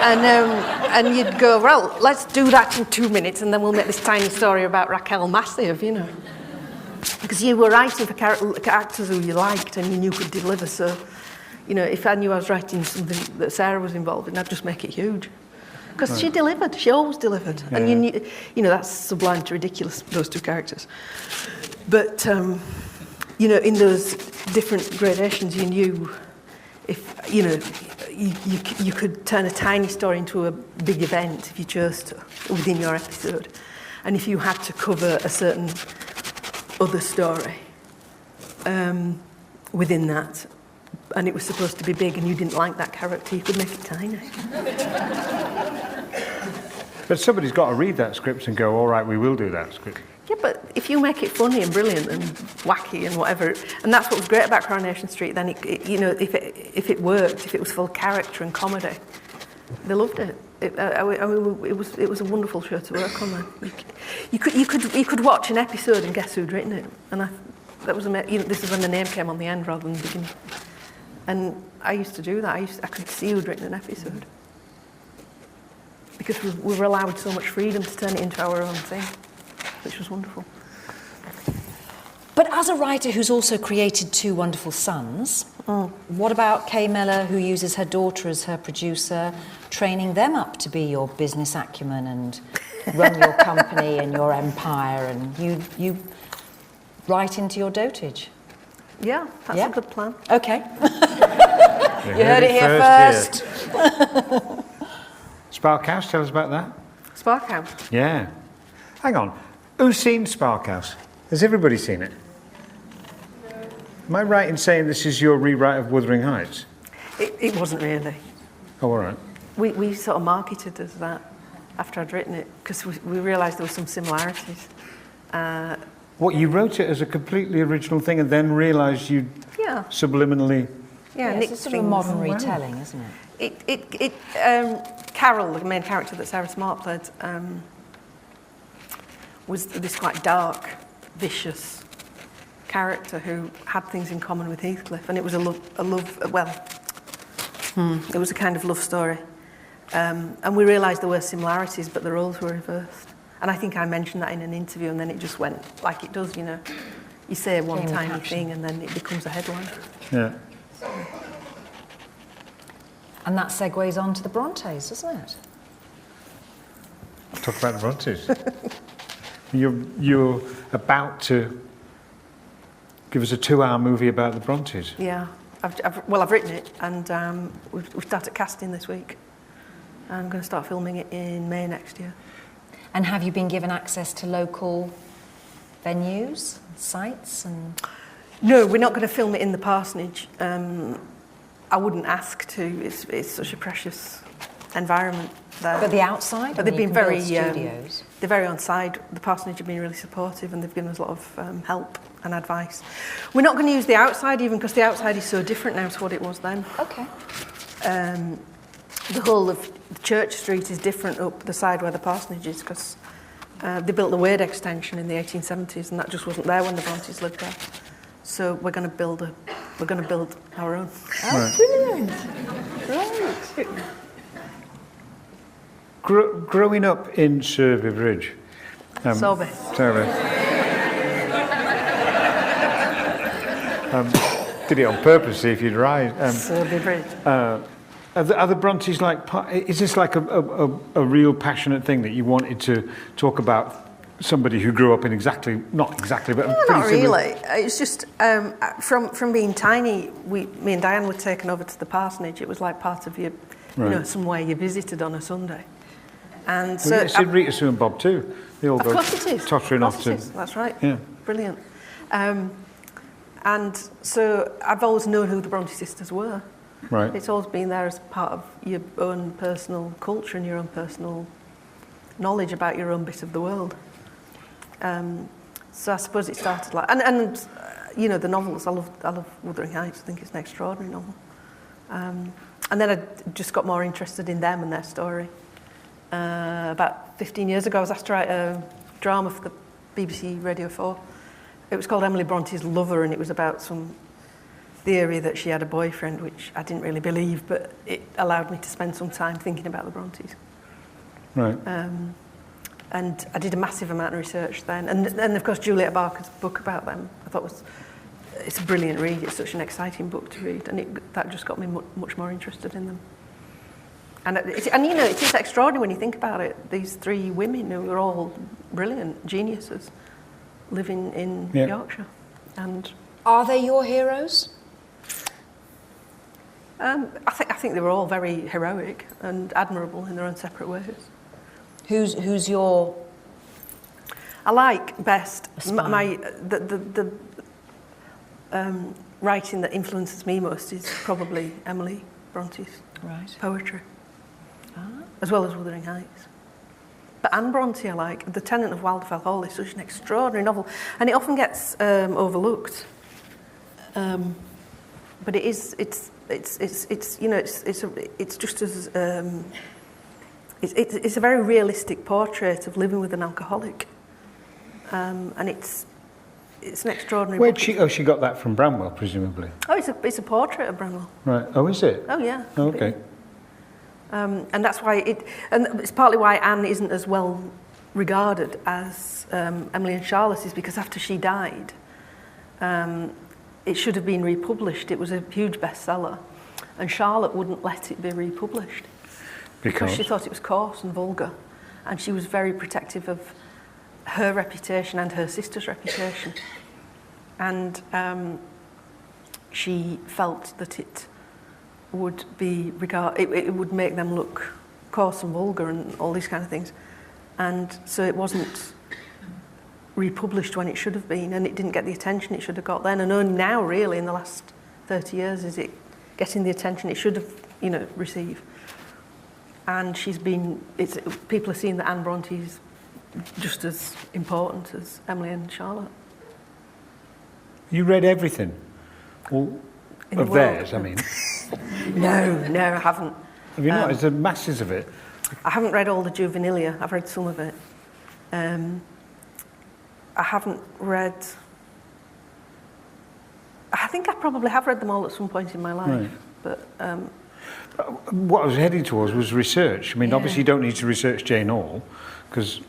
And you'd go, well, let's do that in 2 minutes, and then we'll make this tiny story about Raquel Massive, you know. Because you were writing for actors who you liked and you knew could deliver, so, you know, if I knew I was writing something that Sarah was involved in, I'd just make it huge. Because she delivered, she always delivered. Yeah. And you knew, you know, that's sublime to ridiculous, those two characters. But, you know, in those different gradations, you knew if, you know, you could turn a tiny story into a big event if you chose to, within your episode. And if you had to cover a certain other story within that, and it was supposed to be big and you didn't like that character, you could make it tiny. But somebody's got to read that script and go, all right, we will do that script. Yeah, but if you make it funny and brilliant and wacky and whatever, and that's what was great about Coronation Street, then it you know, if it worked, if it was full of character and comedy, they loved it. I mean, it was a wonderful show to work on. Then you could watch an episode and guess who'd written it, and that was amazing. You know, this is when the name came on the end rather than the beginning. And I used to do that. I could see who'd written an episode because we were allowed so much freedom to turn it into our own thing, which was wonderful. But as a writer who's also created two wonderful sons, what about Kay Miller, who uses her daughter as her producer, training them up to be your business acumen and run your company and your empire, and you write into your dotage? Yeah, that's a good plan. Okay. You heard it here first. Sparkhouse, tell us about that. Sparkhouse. Yeah. Hang on. Who's seen Sparkhouse? Has everybody seen it? Am I right in saying this is your rewrite of Wuthering Heights? It wasn't really. Oh, all right. We sort of marketed as that after I'd written it because we realised there were some similarities. What, you wrote it as a completely original thing and then realised you'd subliminally... Yeah, it's a sort of modern retelling, isn't it? Carol, the main character that Sarah Smart played, was this quite dark, vicious character who had things in common with Heathcliff, and it was it was a kind of love story. And we realised there were similarities, but the roles were reversed. And I think I mentioned that in an interview, and then it just went like it does, you know. You say one tiny thing, and then it becomes a headline. Yeah. And that segues on to the Brontes, doesn't it? Talk about the Brontes. You're about to give us a 2-hour movie about the Brontes. Yeah, I've written it, and we've started casting this week. I'm going to start filming it in May next year. And have you been given access to local venues, sites, and? No, we're not going to film it in the parsonage. I wouldn't ask to. It's such a precious environment there. But the outside? But they've been very studios. They're very on side. The parsonage have been really supportive, and they've given us a lot of help and advice. We're not going to use the outside even because the outside is so different now to what it was then. Okay. The whole of Church Street is different up the side where the parsonage is because they built the Wade extension in the 1870s, and that just wasn't there when the Brontes lived there. So we're going to build our own. Oh, brilliant! Great. Growing up in Surrey Bridge. Sorby. Did it on purpose, see if you'd rise. Sorby Bridge. Are the Brontes like? Is this like a real passionate thing that you wanted to talk about? Somebody who grew up in not exactly, but not really. It's just from being tiny. Me and Diane were taken over to the parsonage. It was like part of your, somewhere you visited on a Sunday. And so Rita Sue and Bob too. They all Of go course it is. tottering Of off course to... it is. That's right. Yeah. Brilliant. And so I've always known who the Bronte sisters were. Right. It's always been there as part of your own personal culture and your own personal knowledge about your own bit of the world. So I suppose it started like... And you know, the novels, I love Wuthering Heights. I think it's an extraordinary novel. And then I just got more interested in them and their story. About 15 years ago, I was asked to write a drama for the BBC Radio 4. It was called Emily Bronte's Lover, and it was about some theory that she had a boyfriend, which I didn't really believe, but it allowed me to spend some time thinking about the Brontes. Right. And I did a massive amount of research then. And of course, Juliet Barker's book about them, I thought it's a brilliant read. It's such an exciting book to read, and that just got me much more interested in them. And you know, it is extraordinary when you think about it. These three women who were all brilliant geniuses living in Yorkshire. And are they your heroes? I think they were all very heroic and admirable in their own separate ways. Who's your? I like best the writing that influences me most is probably Emily Bronte's poetry, as well as Wuthering Heights. But Anne Bronte I like. The Tenant of Wildfell Hall is such an extraordinary novel, and it often gets overlooked. But it's you know it's just as it's a very realistic portrait of living with an alcoholic, and it's an extraordinary. Where'd she got that from Bramwell, presumably? Oh, it's a portrait of Bramwell. Right. Oh, is it? Oh, yeah. Oh, okay. And that's why and it's partly why Anne isn't as well regarded as Emily and Charlotte is, because after she died, it should have been republished. It was a huge bestseller, and Charlotte wouldn't let it be republished because she thought it was coarse and vulgar, and she was very protective of her reputation and her sister's reputation, and she felt that it would be it would make them look coarse and vulgar and all these kind of things, and so it wasn't republished when it should have been, and it didn't get the attention it should have got then, and only now really in the last 30 years is it getting the attention it should have, you know, received. And people are seeing that Anne Bronte is just as important as Emily and Charlotte. You read everything? All of theirs, I mean? No, I haven't. Have you not? There's masses of it. I haven't read all the juvenilia. I've read some of it. I haven't read... I think I probably have read them all at some point in my life. Right. But what I was heading towards was research. I mean, obviously you don't need to research Jane Austen, because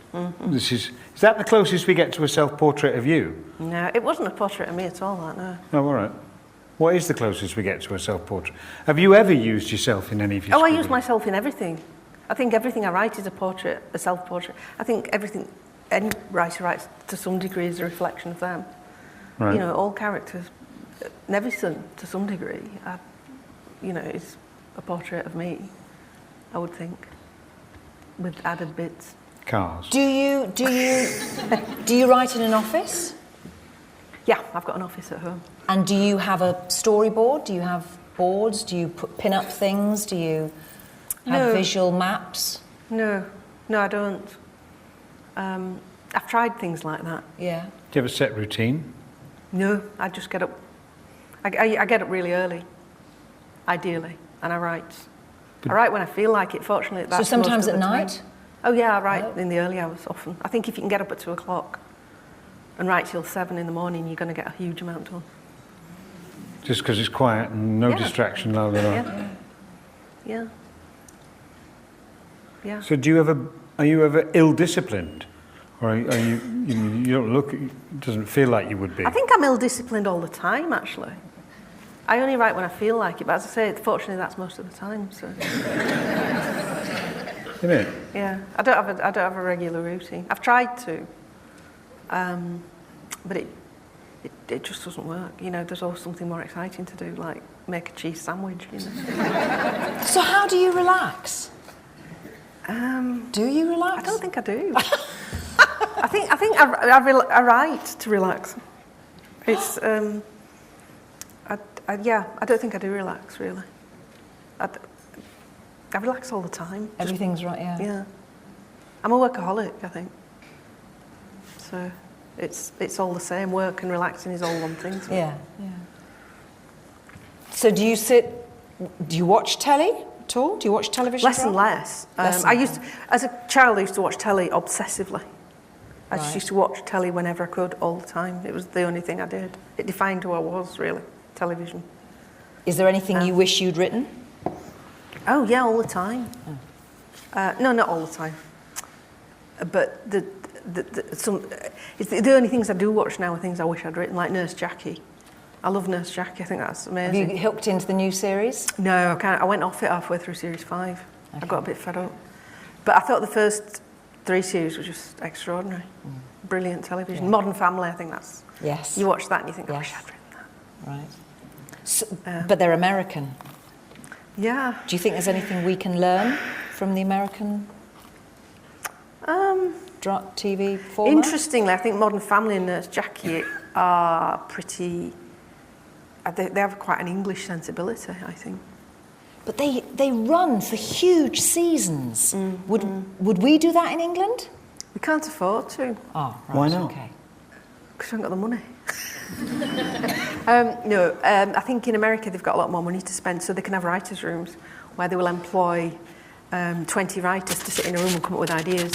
this is that the closest we get to a self-portrait of you? No, it wasn't a portrait of me at all, that, no. Oh, all right. What is the closest we get to a self-portrait? Have you ever used yourself in any of your I scribbling? use myself in everything. I think everything I write is a portrait, a self-portrait. I think everything any writer writes to some degree is a reflection of them. Right. You know, all characters. Nevison, to some degree, is a portrait of me, I would think, with added bits. Cars. Do you write in an office? Yeah, I've got an office at home. And do you have a storyboard? Do you have boards? Do you pin up things? Do you have visual maps? No, I don't. I've tried things like that. Yeah. Do you have a set routine? No, I just get up. I get up really early, ideally, and I write. I write when I feel like it, fortunately. That's so sometimes most of at the night? time. Oh yeah, I write in the early hours often. I think if you can get up at 2:00 and write till 7 in the morning, you're going to get a huge amount done. Just because it's quiet and no distraction, la la la. Yeah. So are you ever ill-disciplined? Or are you don't look, it doesn't feel like you would be? I think I'm ill-disciplined all the time, actually. I only write when I feel like it, but as I say, fortunately, that's most of the time. So. Isn't it? Yeah, I don't have a regular routine. I've tried to, but it just doesn't work. You know, there's always something more exciting to do, like make a cheese sandwich. You know. So how do you relax? Do you relax? I don't think I do. think I write to relax. It's I don't think I do relax really. I relax all the time. Everything's right, yeah. Yeah. I'm a workaholic, I think. So it's all the same. Work and relaxing is all one thing. So. Yeah. So do you watch telly at all? Do you watch television? Less and less. As a child, I used to watch telly obsessively. I just used to watch telly whenever I could, all the time. It was the only thing I did. It defined who I was, really, television. Is there anything you wish you'd written? Oh, yeah, all the time. No, not all the time. But the only things I do watch now are things I wish I'd written, like Nurse Jackie. I love Nurse Jackie. I think that's amazing. Have you hooked into the new series? No, I can't. I went off it halfway through series 5. Okay. I got a bit fed up. But I thought the first 3 series were just extraordinary. Brilliant television. Yeah. Modern Family, I think that's... Yes. You watch that and you think, I wish I'd written that. Right. So, but they're American. Yeah. Do you think there's anything we can learn from the American TV format? Interestingly, I think Modern Family and Nurse Jackie are pretty... They have quite an English sensibility, I think. But they run for huge seasons. Would we do that in England? We can't afford to. Oh, right. Why not? Okay. Because we haven't got the money. I think in America they've got a lot more money to spend, so they can have writers' rooms where they will employ 20 writers to sit in a room and come up with ideas.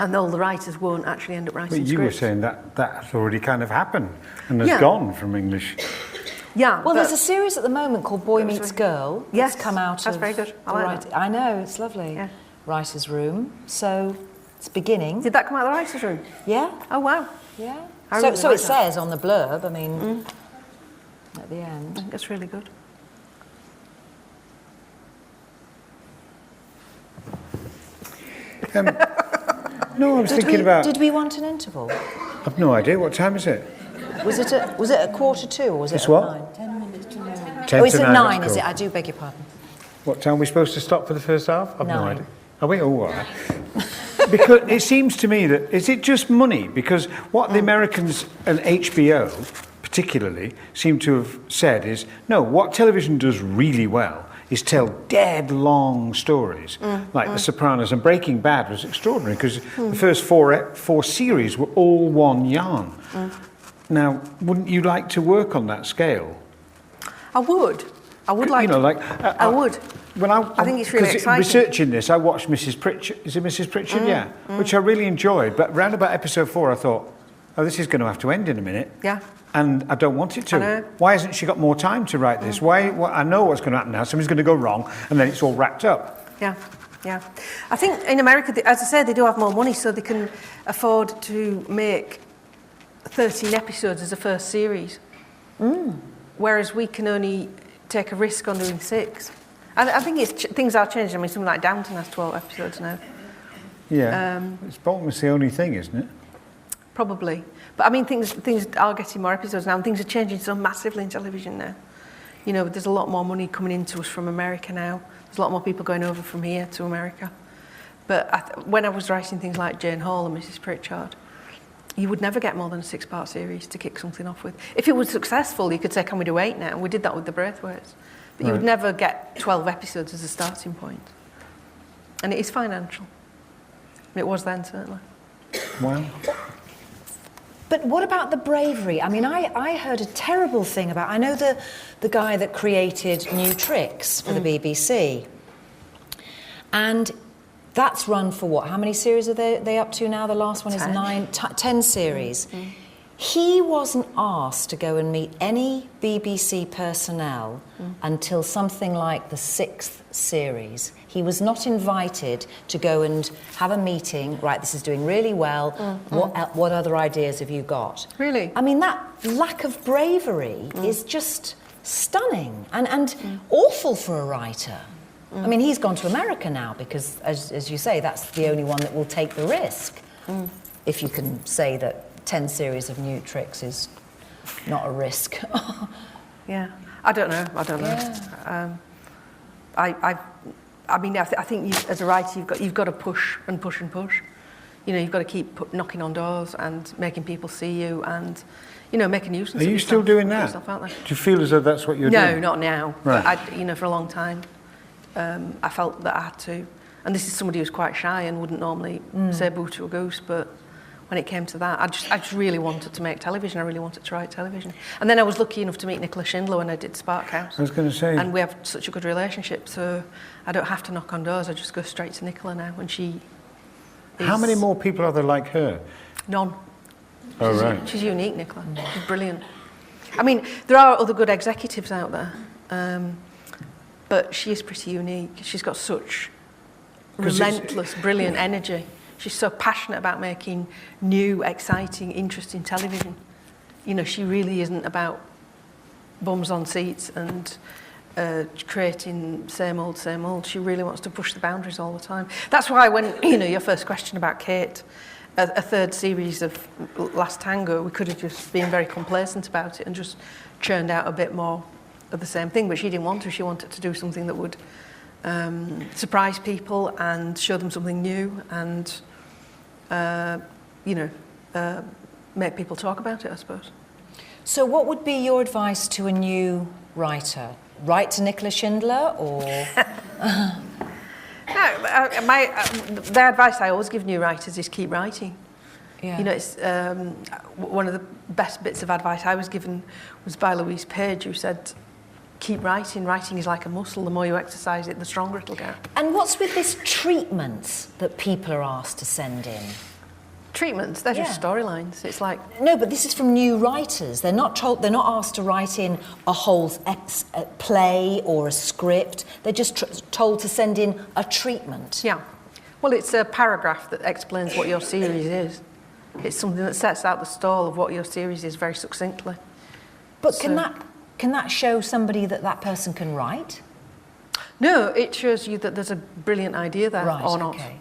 And all the writers won't actually end up writing But you scripts. were saying that's already kind of happened and has gone from English. Yeah. Well, there's a series at the moment called Boy Meets Girl. Yes, It's come out that's of very good. I like that. I know, it's lovely. Yeah. Writer's room. So it's beginning. Did that come out of the writers' room? Yeah. Oh, wow. Yeah. I really So like it that. says on the blurb, I mean, at the end. I think that's really good. No, I was thinking about... Did we want an interval? I've no idea. What time is it? Was it at 1:45 or was it It's at what? 9? 10 minutes to 9. 10 Oh, it's to at 9, 9, that's is it? cool. I do beg your pardon. What time are we supposed to stop for the first half? I've no 9. idea. Are we? Oh, all right. Because it seems to me that... Is it just money? Because what the Americans and HBO particularly seem to have said is, no, what television does really well is tell dead long stories, like The Sopranos, and Breaking Bad was extraordinary because the first four series were all one yarn. Now, wouldn't you like to work on that scale? I would like. You know, like I would. When I think it's really 'cause exciting. Researching this, I watched Mrs. Pritchard. Is it Mrs. Pritchard? Yeah, which I really enjoyed. But round about episode 4, I thought, oh, this is going to have to end in a minute. Yeah. And I don't want it to. I know. Why hasn't she got more time to write this? Why? I know what's going to happen now. Something's going to go wrong, and then it's all wrapped up. Yeah. I think in America, as I said, they do have more money, so they can afford to make 13 episodes as a first series. Whereas we can only take a risk on doing 6. I think things are changing. I mean, something like Downton has 12 episodes now. Yeah. It's almost the only thing, isn't it? Probably. But I mean, things are getting more episodes now, and things are changing so massively in television now. You know, there's a lot more money coming into us from America now. There's a lot more people going over from here to America. But when I was writing things like Jane Hall and Mrs. Pritchard, you would never get more than a 6-part series to kick something off with. If it was successful, you could say, can we do 8 now? We did that with the Braithwaites. But you would never get 12 episodes as a starting point. And it is financial. It was then, certainly. Wow. But what about the bravery? I mean, I heard a terrible thing about... I know the guy that created New Tricks for the BBC. And that's run for what? How many series are they up to now? The last one is 10 series. He wasn't asked to go and meet any BBC personnel until something like the 6th series. He was not invited to go and have a meeting. Right, this is doing really well. What other ideas have you got? Really? I mean, that lack of bravery is just stunning and awful for a writer. I mean, he's gone to America now because, as you say, that's the only one that will take the risk. If you can say that 10 series of New Tricks is not a risk. Yeah, I don't know. Yeah. I mean, I think as a writer, you've got to push and push and push. You know, you've got to keep knocking on doors and making people see you and, you know, making use of Are you still doing that? yourself out there. Do you feel as though that's what you're doing? No, not now. Right. But you know, for a long time, I felt that I had to. And this is somebody who's quite shy and wouldn't normally say boo to a goose, but when it came to that, I just really wanted to make television. I really wanted to write television. And then I was lucky enough to meet Nicola Shindler when I did Sparkhouse. I was going to say. And we have such a good relationship, so I don't have to knock on doors. I just go straight to Nicola now, and she is... How many more people are there like her? None. Oh, right. She's unique, Nicola. She's brilliant. I mean, there are other good executives out there, but she is pretty unique. She's got such relentless, brilliant energy. She's so passionate about making new, exciting, interesting television. You know, she really isn't about bums on seats and creating same old, same old. She really wants to push the boundaries all the time. That's why when, you know, your first question about Kate, a third series of Last Tango, we could have just been very complacent about it and just churned out a bit more of the same thing, but she didn't want to. She wanted to do something that would surprise people and show them something new and, you know, make people talk about it, I suppose. So what would be your advice to a new writer? Write to Nicola Shindler or... The advice I always give new writers is keep writing. Yeah. You know, it's one of the best bits of advice I was given was by Louise Page, who said, keep writing. Writing is like a muscle. The more you exercise it, the stronger it'll get. And what's with this treatments that people are asked to send in? Treatments? They're just storylines. It's like... No, but this is from new writers. They're not told. They're not asked to write in a whole play or a script. They're just told to send in a treatment. Yeah. Well, it's a paragraph that explains what your series is. It's something that sets out the stall of what your series is very succinctly. But can that show somebody that that person can write? No, it shows you that there's a brilliant idea there or not. Okay.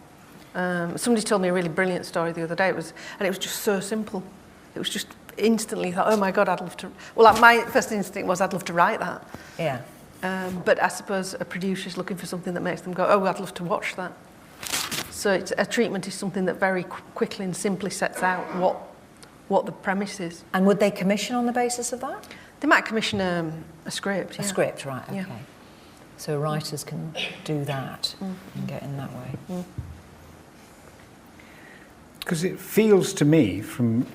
Somebody told me a really brilliant story the other day. It was just so simple. It was just instantly thought, oh my God, I'd love to... Well, my first instinct was I'd love to write that. Yeah. But I suppose a producer's looking for something that makes them go, oh, I'd love to watch that. So a treatment is something that very quickly and simply sets out what the premise is. And would they commission on the basis of that? They might commission a script. Yeah. A script, right, okay. Yeah. So writers can do that and get in that way. Because it feels to me, from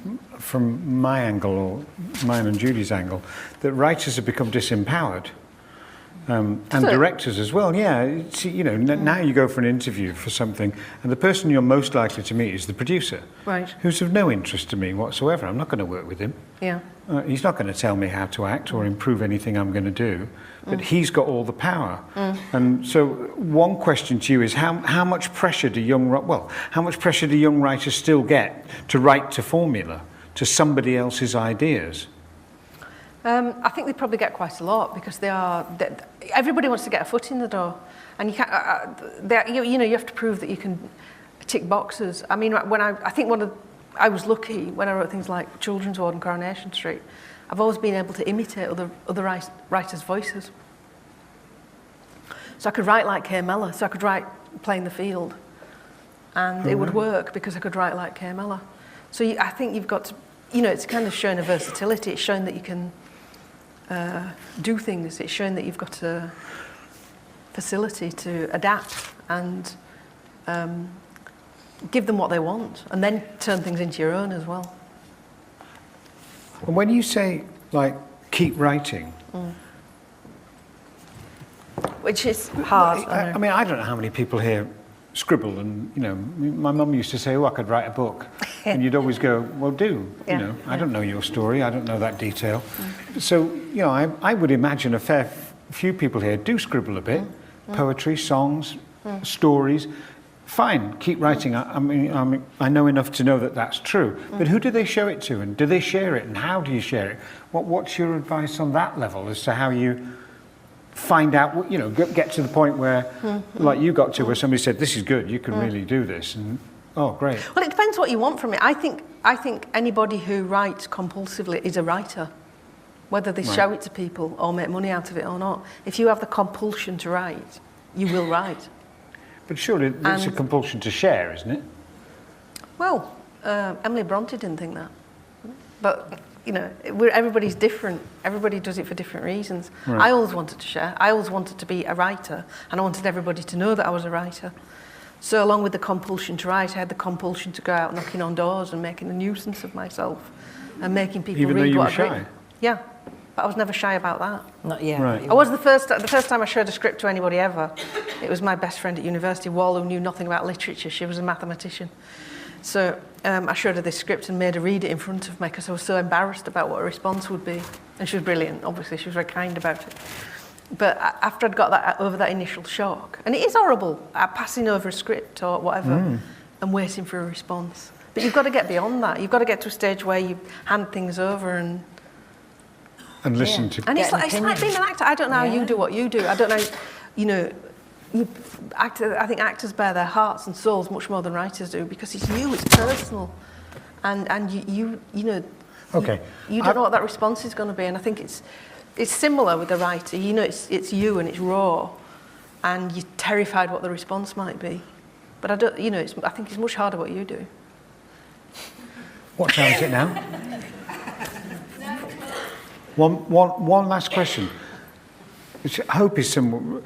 my angle, or mine and Judy's angle, that writers have become disempowered. And directors as well, yeah. You know, now you go for an interview for something, and the person you're most likely to meet is the producer, right? Who's of no interest to me whatsoever. I'm not going to work with him. Yeah. He's not going to tell me how to act or improve anything I'm going to do, but he's got all the power. And so, one question to you is: how much pressure do young writers still get to write to formula, to somebody else's ideas? I think they probably get quite a lot because everybody wants to get a foot in the door, and you can't. You know, you have to prove that you can tick boxes. I mean, I was lucky when I wrote things like Children's Ward and Coronation Street. I've always been able to imitate other writers' voices. So I could write like Kay Mellor. So I could write Playing the Field, and it would work because I could write like Kay Mellor. So I think you've got to. You know, it's kind of showing a versatility. It's showing that you can do things. It's showing that you've got a facility to adapt and give them what they want, and then turn things into your own as well. And when you say, like, keep writing... Which is hard. I mean, I don't know how many people here scribble, and, you know, my mum used to say, oh, I could write a book. And you'd always go, well, do. You know, I don't know your story, I don't know that detail. So, you know, I would imagine a fair few people here do scribble a bit. Poetry, songs, stories. Fine, keep writing. I mean, I know enough to know that that's true. But who do they show it to, and do they share it, and how do you share it? What's your advice on that level as to how you find out, you know, get to the point where, like you got to, where somebody said, this is good, you can really do this, and oh, great. Well, it depends what you want from it. I think anybody who writes compulsively is a writer, whether they show it to people or make money out of it or not. If you have the compulsion to write, you will write. But surely it's a compulsion to share, isn't it? Well, Emily Bronte didn't think that. But, you know, everybody's different. Everybody does it for different reasons. Right. I always wanted to share. I always wanted to be a writer, and I wanted everybody to know that I was a writer. So along with the compulsion to write, I had the compulsion to go out knocking on doors and making a nuisance of myself and making people Even though read you what were I'd shy? written. Yeah, but I was never shy about that. Not yet. Right. I was the first time I showed a script to anybody ever. It was my best friend at university, Wall, who knew nothing about literature. She was a mathematician. So I showed her this script and made her read it in front of me because I was so embarrassed about what her response would be. And she was brilliant, obviously. She was very kind about it. But after I'd got over that initial shock, and it is horrible, passing over a script or whatever and waiting for a response. But you've got to get beyond that. You've got to get to a stage where you hand things over and listen to... And Get it's an like opinion. being an actor. I don't know how you do what you do. I don't know, you know, I think actors bear their hearts and souls much more than writers do because it's you, it's personal. And you know, Okay. you don't know what that response is going to be. And I think it's similar with the writer. You know, it's you and it's raw, and you're terrified what the response might be. But I don't, you know, I think it's much harder what you do. What time is it now? One last question. Which I hope is some...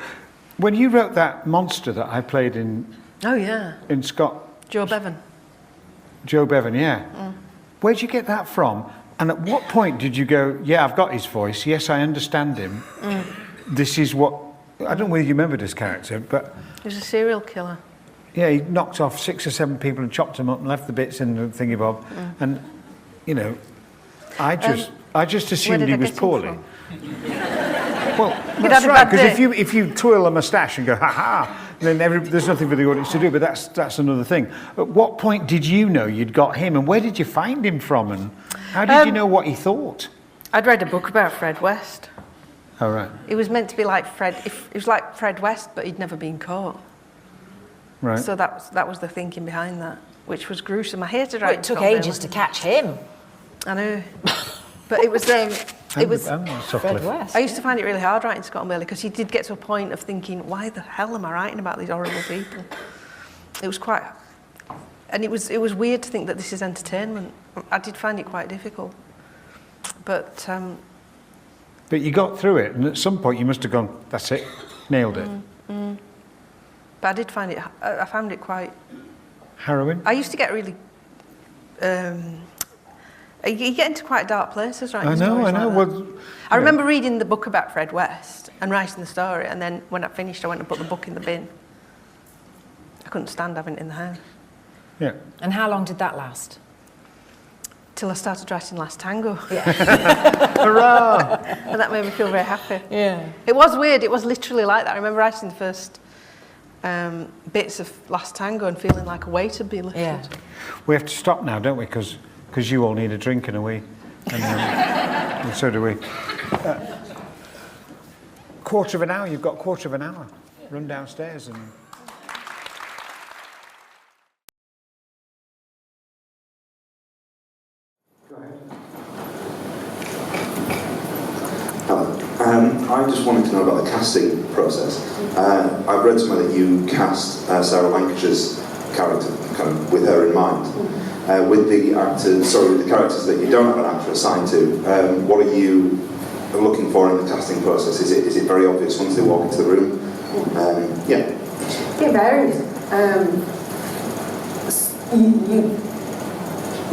When you wrote that monster that I played in Oh yeah, Scott... Joe Bevan. Joe Bevan, yeah. Where'd you get that from? And at what point did you go, yeah, I've got his voice, yes, I understand him, this is what... I don't know whether you remember this character, but... He was a serial killer. Yeah, he knocked off 6 or 7 people and chopped them up and left the bits in the thingy bob. And, you know, I just assumed did he I was get him poorly. from? Well, had that's a right, bad because day. if you twirl a moustache and go, ha-ha, then there's nothing for the audience to do, but that's another thing. At what point did you know you'd got him, and where did you find him from, and how did you know what he thought? I'd read a book about Fred West. Oh, right. It was meant to be like it was like Fred West, but he'd never been caught. Right. So that was the thinking behind that, which was gruesome. I hated Well, writing. it took Scott ages Bailey. to catch him. I know, but it was. Fred West. I used to find it really hard writing Scott and Bailey because he did get to a point of thinking, why the hell am I writing about these horrible people? It was quite, and it was weird to think that this is entertainment. I did find it quite difficult, but you got through it, and at some point you must have gone, that's it, nailed it. But I did find it. I found it quite. Harrowing? I used to get really. You get into quite dark places, right? I know. Like Well, I remember reading the book about Fred West and writing the story, and then when I finished, I went and put the book in the bin. I couldn't stand having it in the house. Yeah. And how long did that last? Till I started writing Last Tango. Hurrah! And that made me feel very happy. Yeah. It was weird. It was literally like that. I remember writing the first bits of Last Tango and feeling like a weight had been lifted. Yeah. We have to stop now, don't we? Because you all need a drink and a wee. And so do we. Quarter of an hour, you've got quarter of an hour. Run downstairs and... I just wanted to know about the casting process. I've read somewhere that you cast Sarah Lancashire's character kind of with her in mind. With the characters that you don't have an actor assigned to, what are you looking for in the casting process? Is it very obvious once they walk into the room? Yeah. It varies.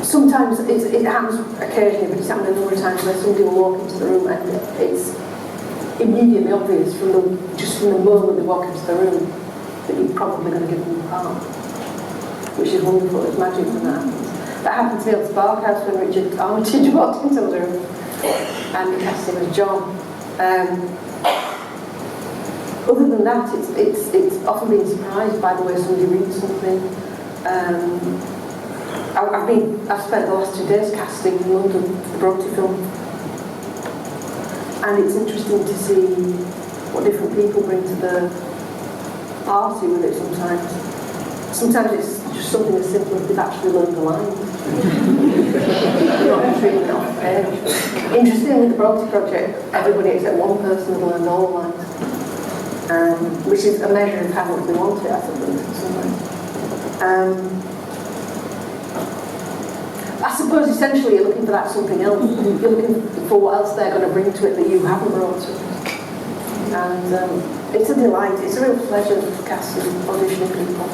Sometimes it happens occasionally, but it's happened a number of times where somebody will walk into the room and it's immediately obvious from the moment they walk into the room that you're probably going to give them the part, which is wonderful. There's magic when that happens. That happened to me at Sparkhouse when Richard Armitage walked into the room and we cast him as John. Other than that, it's often been surprised by the way somebody reads something. I've spent the last 2 days casting in London for the Bronte film, and it's interesting to see what different people bring to the party with it sometimes. Sometimes it's just something as simple as they've actually learned the lines. Not just reading it off the page. Interestingly, with the Bronte project, everybody except one person has learned all the lines, which is a measure of how much they want it, I suppose, in some ways. I suppose essentially you're looking for that something else. You're looking for what else they're going to bring to it that you haven't brought to it. And it's a delight. It's a real pleasure to cast and auditioning people.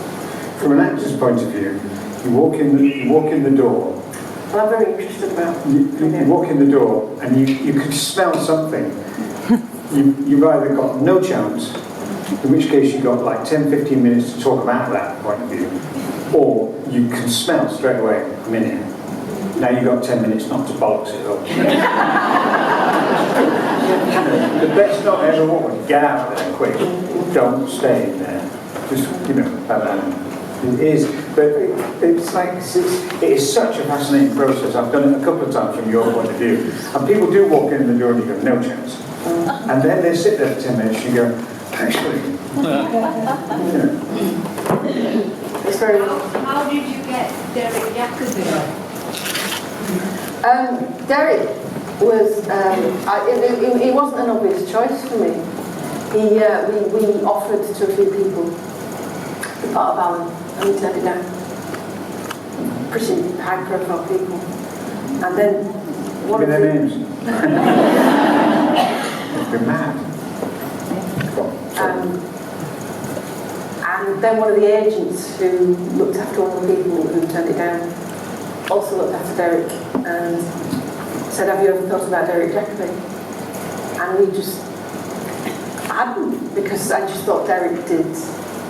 From an actor's point of view, you walk in the door. Well, I'm very interested about. You walk in the door and you could smell something. You've either got no chance, in which case you've got like 10-15 minutes to talk about that point of view, or you can smell straight away, I'm in here. Now you've got 10 minutes not to bollocks it up. The best not ever woman, get out of there quick. Don't stay in there. Just, it is, but it's like, it is such a fascinating process. I've done it a couple of times from your point of view. And people do walk in the door and you go, no chance. And then they sit there for 10 minutes and you go, actually. It's very. How did you get Derek Jacobi? Derek was, it wasn't an obvious choice for me. We offered to a few people the part of Alan, and we turned it down. Pretty high profile people. And then one of their names. They're mad. And then one of the agents who looked after all the people who turned it down also looked after Derek and said, have you ever thought about Derek Jacobi? And we just hadn't, because I just thought Derek did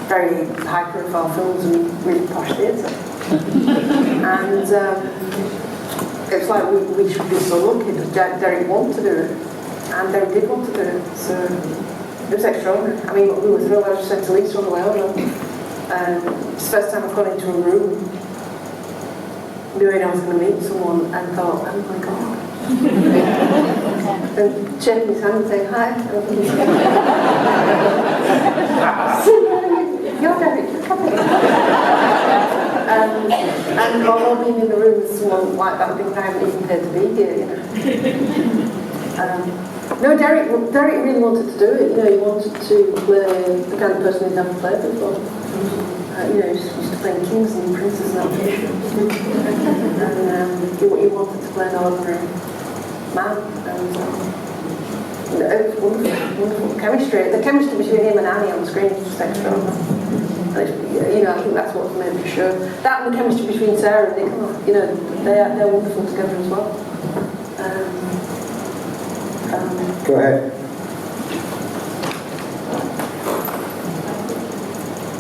very high profile films and really posh theatre. And it's like we should be so lucky that Derek wanted to do it, and Derek did want to do it, so it was extraordinary. I mean, we were thrilled. I just said to Lisa on the way over, it's the first time I've gone into a room knowing I was going to meet someone and thought, oh my God. And shaking his hand and saying hi. You're Derek, come here. And although being in the room with someone like that would be private, even paid to be here, No, Derek really wanted to do it. He wanted to play the kind of person he'd never played before. He used to play kings and princes and that. And he wanted to play an ordinary man. And it was wonderful chemistry. The chemistry between him and Annie on the screen is just extraordinary. And I think that's what made the show. That and the chemistry between Sarah and Nicola, they're wonderful together as well. Go ahead.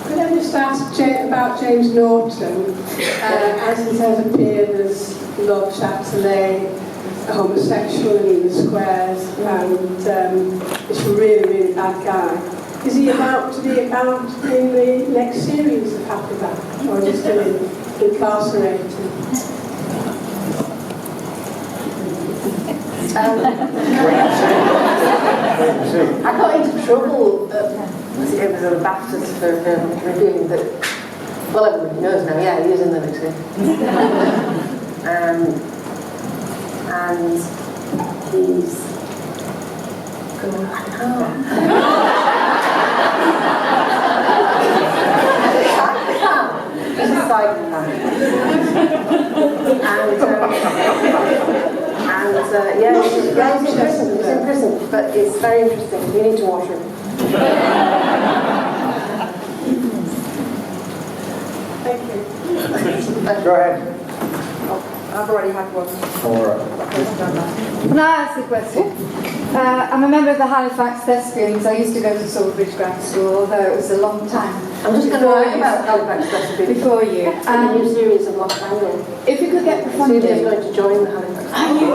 Could I just ask about James Norton, as he has appeared as Lord Chapdelaine, a homosexual in the squares, and is a really, really bad guy. Is he about to be about in the next series of Happy Valley, or is he still incarcerated? I got into trouble it was a bastard for revealing that, well, everybody knows now, yeah, he is in the next game. And he's going, I can't. He's a psychopath. He's in prison, but it's very interesting. You need to watch him. Thank you. Go ahead. I've already had one. All right. Can I ask a question? I'm a member of the Halifax Thespians. I used to go to Salisbury Grammar School, although it was a long time. I'm just going to write about Halifax Thespians. Before you. A new series of Lost Angle. If you could get the funding. Sylvia's going to join the Halifax. Are you?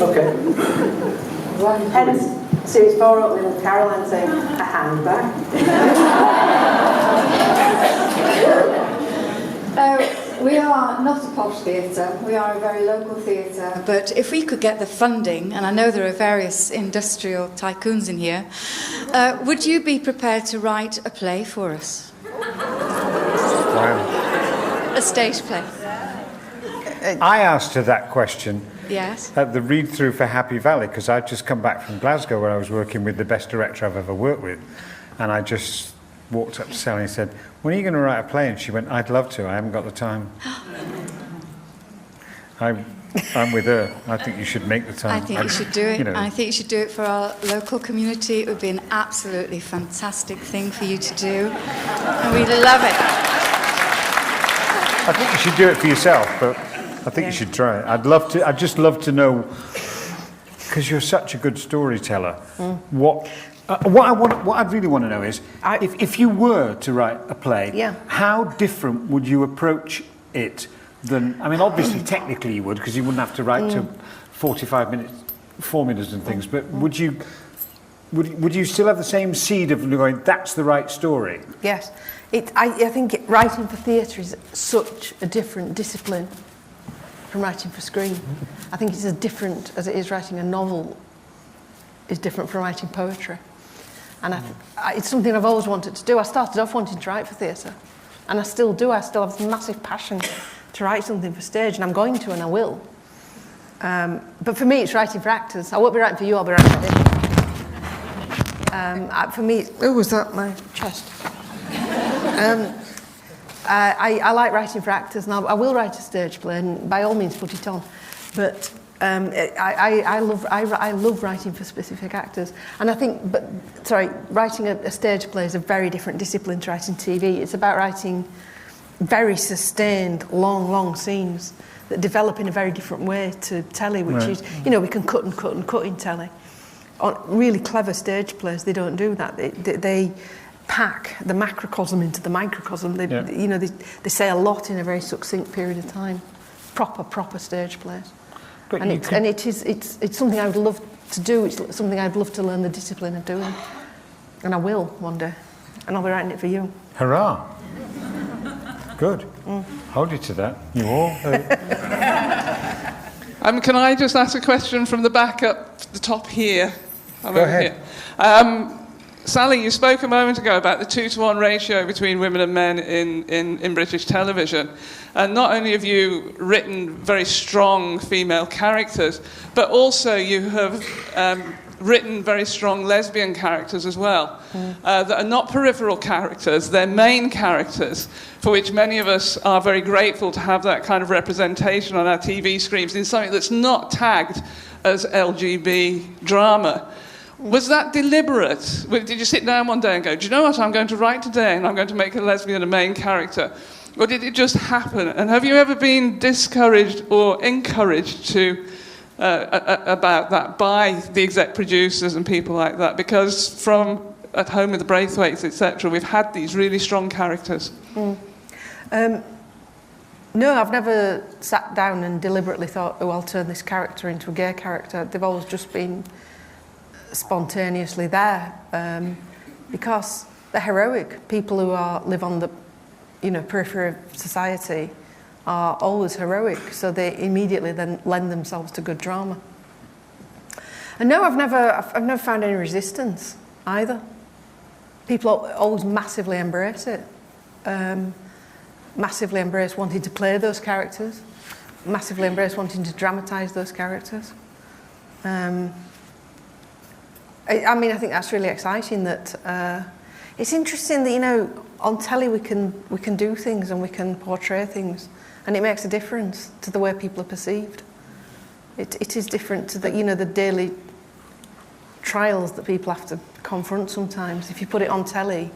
Okay. Hence, series 4 opening with Caroline saying, a handbag. We are not a posh theatre, we are a very local theatre, but if we could get the funding, and I know there are various industrial tycoons in here, would you be prepared to write a play for us? Wow. A stage play? I asked her that question Yes. at the read-through for Happy Valley, because I'd just come back from Glasgow where I was working with the best director I've ever worked with, and I just walked up to Sally and said, "When are you going to write a play?" And she went, "I'd love to, I haven't got the time." I'm with her. I think you should make the time. I think you should do it. You know. I think you should do it for our local community. It would be an absolutely fantastic thing for you to do. And we'd love it. I think you should do it for yourself, but I think you should try it. I'd just love to know, because you're such a good storyteller, what I really want to know is, if you were to write a play, how different would you approach it than, I mean, obviously technically you would, because you wouldn't have to write to 45 minutes, formulas and things, but would you still have the same seed of going, that's the right story? Yes. I think writing for theatre is such a different discipline from writing for screen. I think it's as different as it is writing a novel is different from writing poetry. And it's something I've always wanted to do. I started off wanting to write for theatre, and I still do. I still have this massive passion to write something for stage, and I'm going to, and I will. But for me, it's writing for actors. I won't be writing for you, I'll be writing for Dick. For me, was that my chest? I like writing for actors, and I will write a stage play, and by all means put it on. But I love writing for specific actors, and I think, writing a stage play is a very different discipline to writing TV. It's about writing very sustained, long scenes that develop in a very different way to telly, which is, we can cut and cut and cut in telly. On really clever stage plays, they don't do that. They pack the macrocosm into the microcosm. They say a lot in a very succinct period of time. Proper stage plays. And it's something I would love to do. It's something I'd love to learn the discipline of doing. And I will one day. And I'll be writing it for you. Hurrah! Good. Hold you to that. You all. Can I just ask a question from the back up the top here? Go ahead. Here. Sally, you spoke a moment ago about the 2-to-1 ratio between women and men in British television. And not only have you written very strong female characters, but also you have written very strong lesbian characters as well, that are not peripheral characters, they're main characters, for which many of us are very grateful to have that kind of representation on our TV screens in something that's not tagged as LGB drama. Was that deliberate? Did you sit down one day and go, do you know what I'm going to write today, and I'm going to make a lesbian a main character? Or did it just happen? And have you ever been discouraged or encouraged to about that by the exec producers and people like that? Because from at home with the Braithwaites, etc., we've had these really strong characters. No, I've never sat down and deliberately thought, oh, I'll turn this character into a gay character. They've always just been spontaneously there, because they're heroic. People who live on the periphery of society are always heroic, so they immediately then lend themselves to good drama. And no, I've never found any resistance either. People always massively embrace it, massively embrace wanting to play those characters, massively embrace wanting to dramatise those characters. I think that's really exciting. That it's interesting that on telly we can do things and we can portray things, and it makes a difference to the way people are perceived. It is different to the daily trials that people have to confront sometimes. If you put it on telly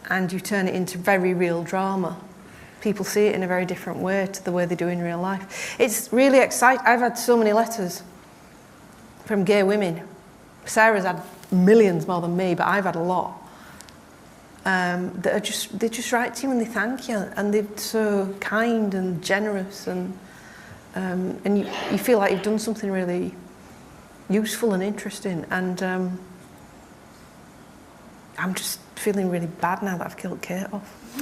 and you turn it into very real drama, people see it in a very different way to the way they do in real life. It's really exciting. I've had so many letters from gay women. Sarah's had millions more than me, but I've had a lot. They just write to you and they thank you, and they're so kind and generous, and you feel like you've done something really useful and interesting. And I'm just feeling really bad now that I've killed Kate off.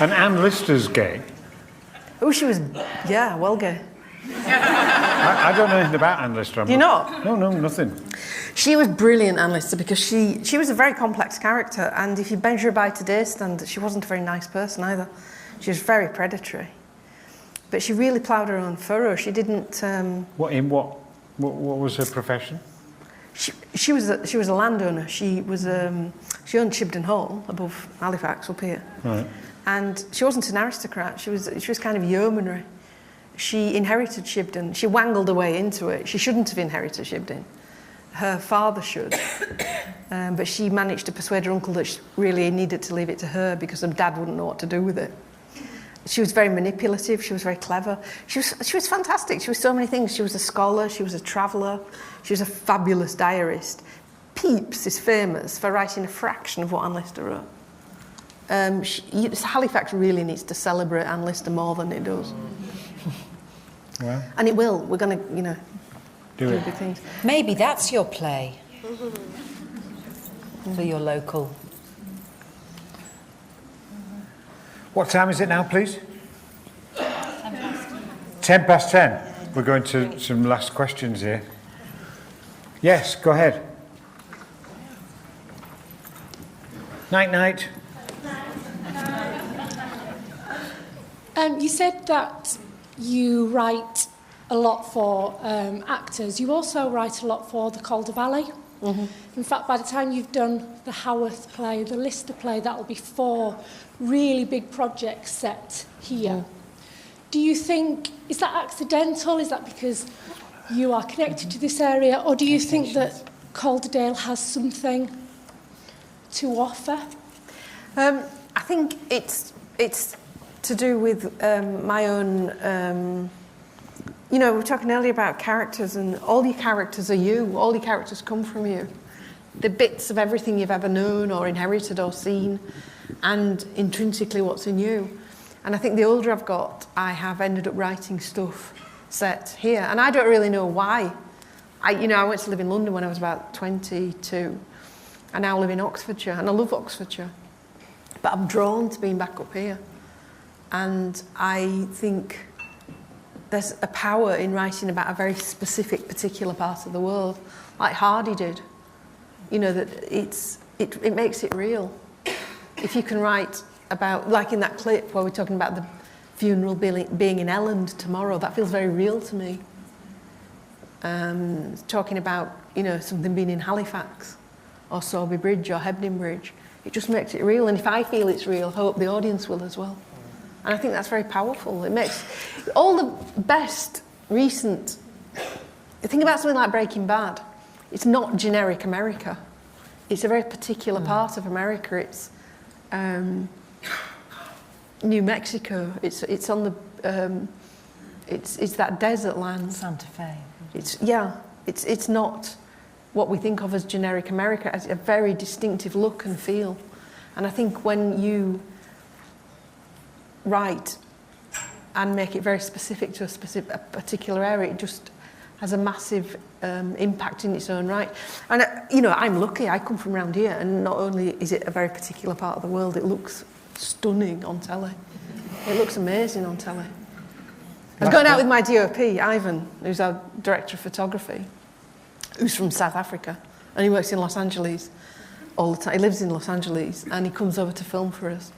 And Anne Lister's gay. Oh, she was, well gay. I don't know anything about Anne Lister. Do you not? No, nothing. She was brilliant, Anne Lister, because she was a very complex character, and if you measure her by today's standards, she wasn't a very nice person either. She was very predatory. But she really ploughed her own furrow. She didn't... What was her profession? She was a landowner. She owned Shibden Hall above Halifax up here. Right. And she wasn't an aristocrat. She was kind of yeomanry. She inherited Shibden. She wangled her way into it. She shouldn't have inherited Shibden. Her father should. But she managed to persuade her uncle that she really needed to leave it to her because her dad wouldn't know what to do with it. She was very manipulative. She was very clever. She was fantastic. She was so many things. She was a scholar. She was a traveller. She was a fabulous diarist. Pepys is famous for writing a fraction of what Anne Lister wrote. Halifax really needs to celebrate Anne Lister more than it does. Well, And it will. We're going to, do it. big things. Maybe that's your play for your local. What time is it now, please? 10 past 10. We're going to some last questions here. Yes, go ahead. Night, night. You said that you write a lot for actors. You also write a lot for the Calder Valley. Mm-hmm. In fact, by the time you've done the Haworth play, the Lister play, that'll be 4 really big projects set here. Mm. Do you think, is that accidental? Is that because you are connected to this area? Or do you think that Calderdale has something to offer? I think it's to do with my own... we were talking earlier about characters, and all your characters are you. All your characters come from you. The bits of everything you've ever known or inherited or seen, and intrinsically what's in you. And I think the older I've got, I have ended up writing stuff set here. And I don't really know why. I went to live in London when I was about 22. I now live in Oxfordshire, and I love Oxfordshire. But I'm drawn to being back up here. And I think there's a power in writing about a very specific, particular part of the world, like Hardy did. That it makes it real. If you can write about, like in that clip where we're talking about the funeral being in Elland tomorrow, that feels very real to me. Talking about, something being in Halifax, or Sorby Bridge, or Hebden Bridge, it just makes it real. And if I feel it's real, I hope the audience will as well. And I think that's very powerful. It makes all the best recent... Think about something like Breaking Bad. It's not generic America. It's a very particular part of America. It's New Mexico. It's on the... it's that desert land. Santa Fe. It's not what we think of as generic America. It's a very distinctive look and feel. And I think when you write and make it very specific to a particular area, it just has a massive impact in its own right. And I'm lucky. I come from around here, and not only is it a very particular part of the world, it looks stunning on telly. It looks amazing on telly. I was going out with my DOP, Ivan, who's our director of photography, who's from South Africa, and he works in Los Angeles all the time. He lives in Los Angeles, and he comes over to film for us.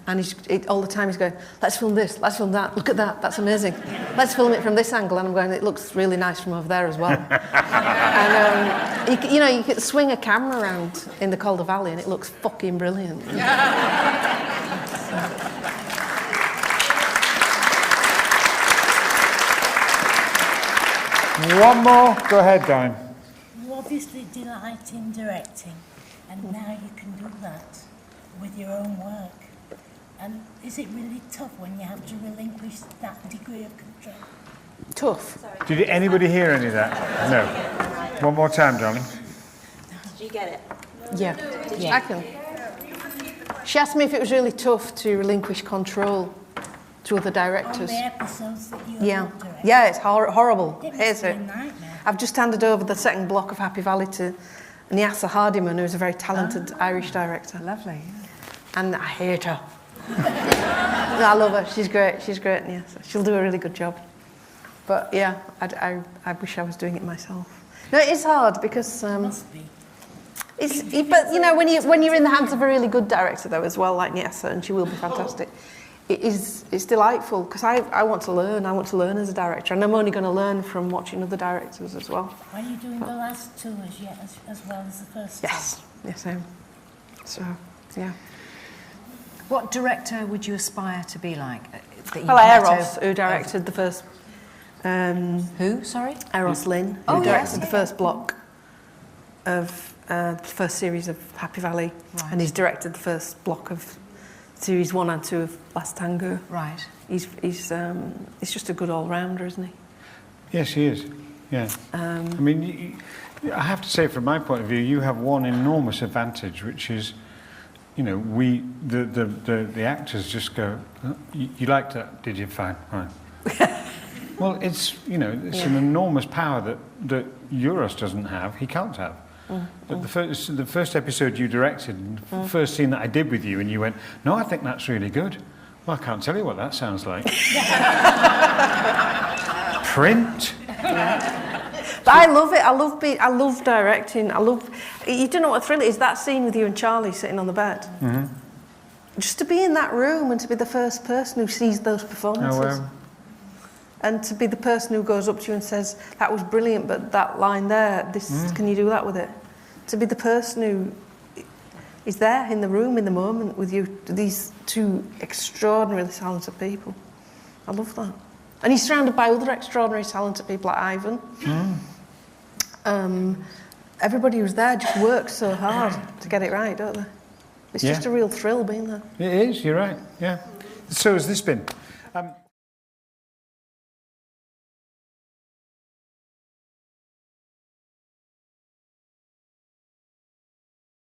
And all the time he's going, let's film this, let's film that, look at that, that's amazing. Let's film it from this angle. And I'm going, it looks really nice from over there as well. And, you could swing a camera around in the Calder Valley and it looks fucking brilliant. One more. Go ahead, Darren. You obviously delight in directing, and now you can do that with your own work. And is it really tough when you have to relinquish that degree of control? Tough. Did anybody hear any of that? No. One more time, darling. Did you get it? Yeah. I can. She asked me if it was really tough to relinquish control to other directors. On the episodes that you direct. Yeah, it's horrible. It Here's must be it. a nightmare. I've just handed over the second block of Happy Valley to Nyasa Hardiman, who's a very talented Irish director. Lovely. And I hate her. I love her. She's great. Yeah, so she'll do a really good job. But yeah, I wish I was doing it myself. No, it is hard because Must be. but when you're in the hands of a really good director though as well, like Nyasa, and she will be fantastic. it's delightful because I want to learn. I want to learn as a director, and I'm only going to learn from watching other directors as well. Are you doing the last two as well as the first two? Yes, I am. So, yeah. What director would you aspire to be like? Eros, who directed the first... who, sorry? Eros Lynn, who directed the first block of the first series of Happy Valley, and he's directed the first block of series 1 and 2 of Last Tango. Right. He's just a good all-rounder, isn't he? Yes, he is. Yeah. I mean, I have to say, from my point of view, you have one enormous advantage, which is, you know, the actors just go, oh, you liked that, did you? Fine, right. Well, it's, you know, it's an enormous power that Euros doesn't have, he can't have. But the first episode you directed, the first scene that I did with you, and you went, no, I think that's really good. Well, I can't tell you what that sounds like. Print. But I love it. I love directing. You don't know what a thrill it is, that scene with you and Charlie sitting on the bed. Mm-hmm. Just to be in that room and to be the first person who sees those performances. Oh, wow. And to be the person who goes up to you and says, that was brilliant, but that line there, can you do that with it? To be the person who is there in the room, in the moment with you, these two extraordinarily talented people. I love that. And he's surrounded by other extraordinary talented people like Ivan. Everybody who's there just works so hard to get it right, don't they? It's just a real thrill being there. It is, you're right, yeah. So has this been.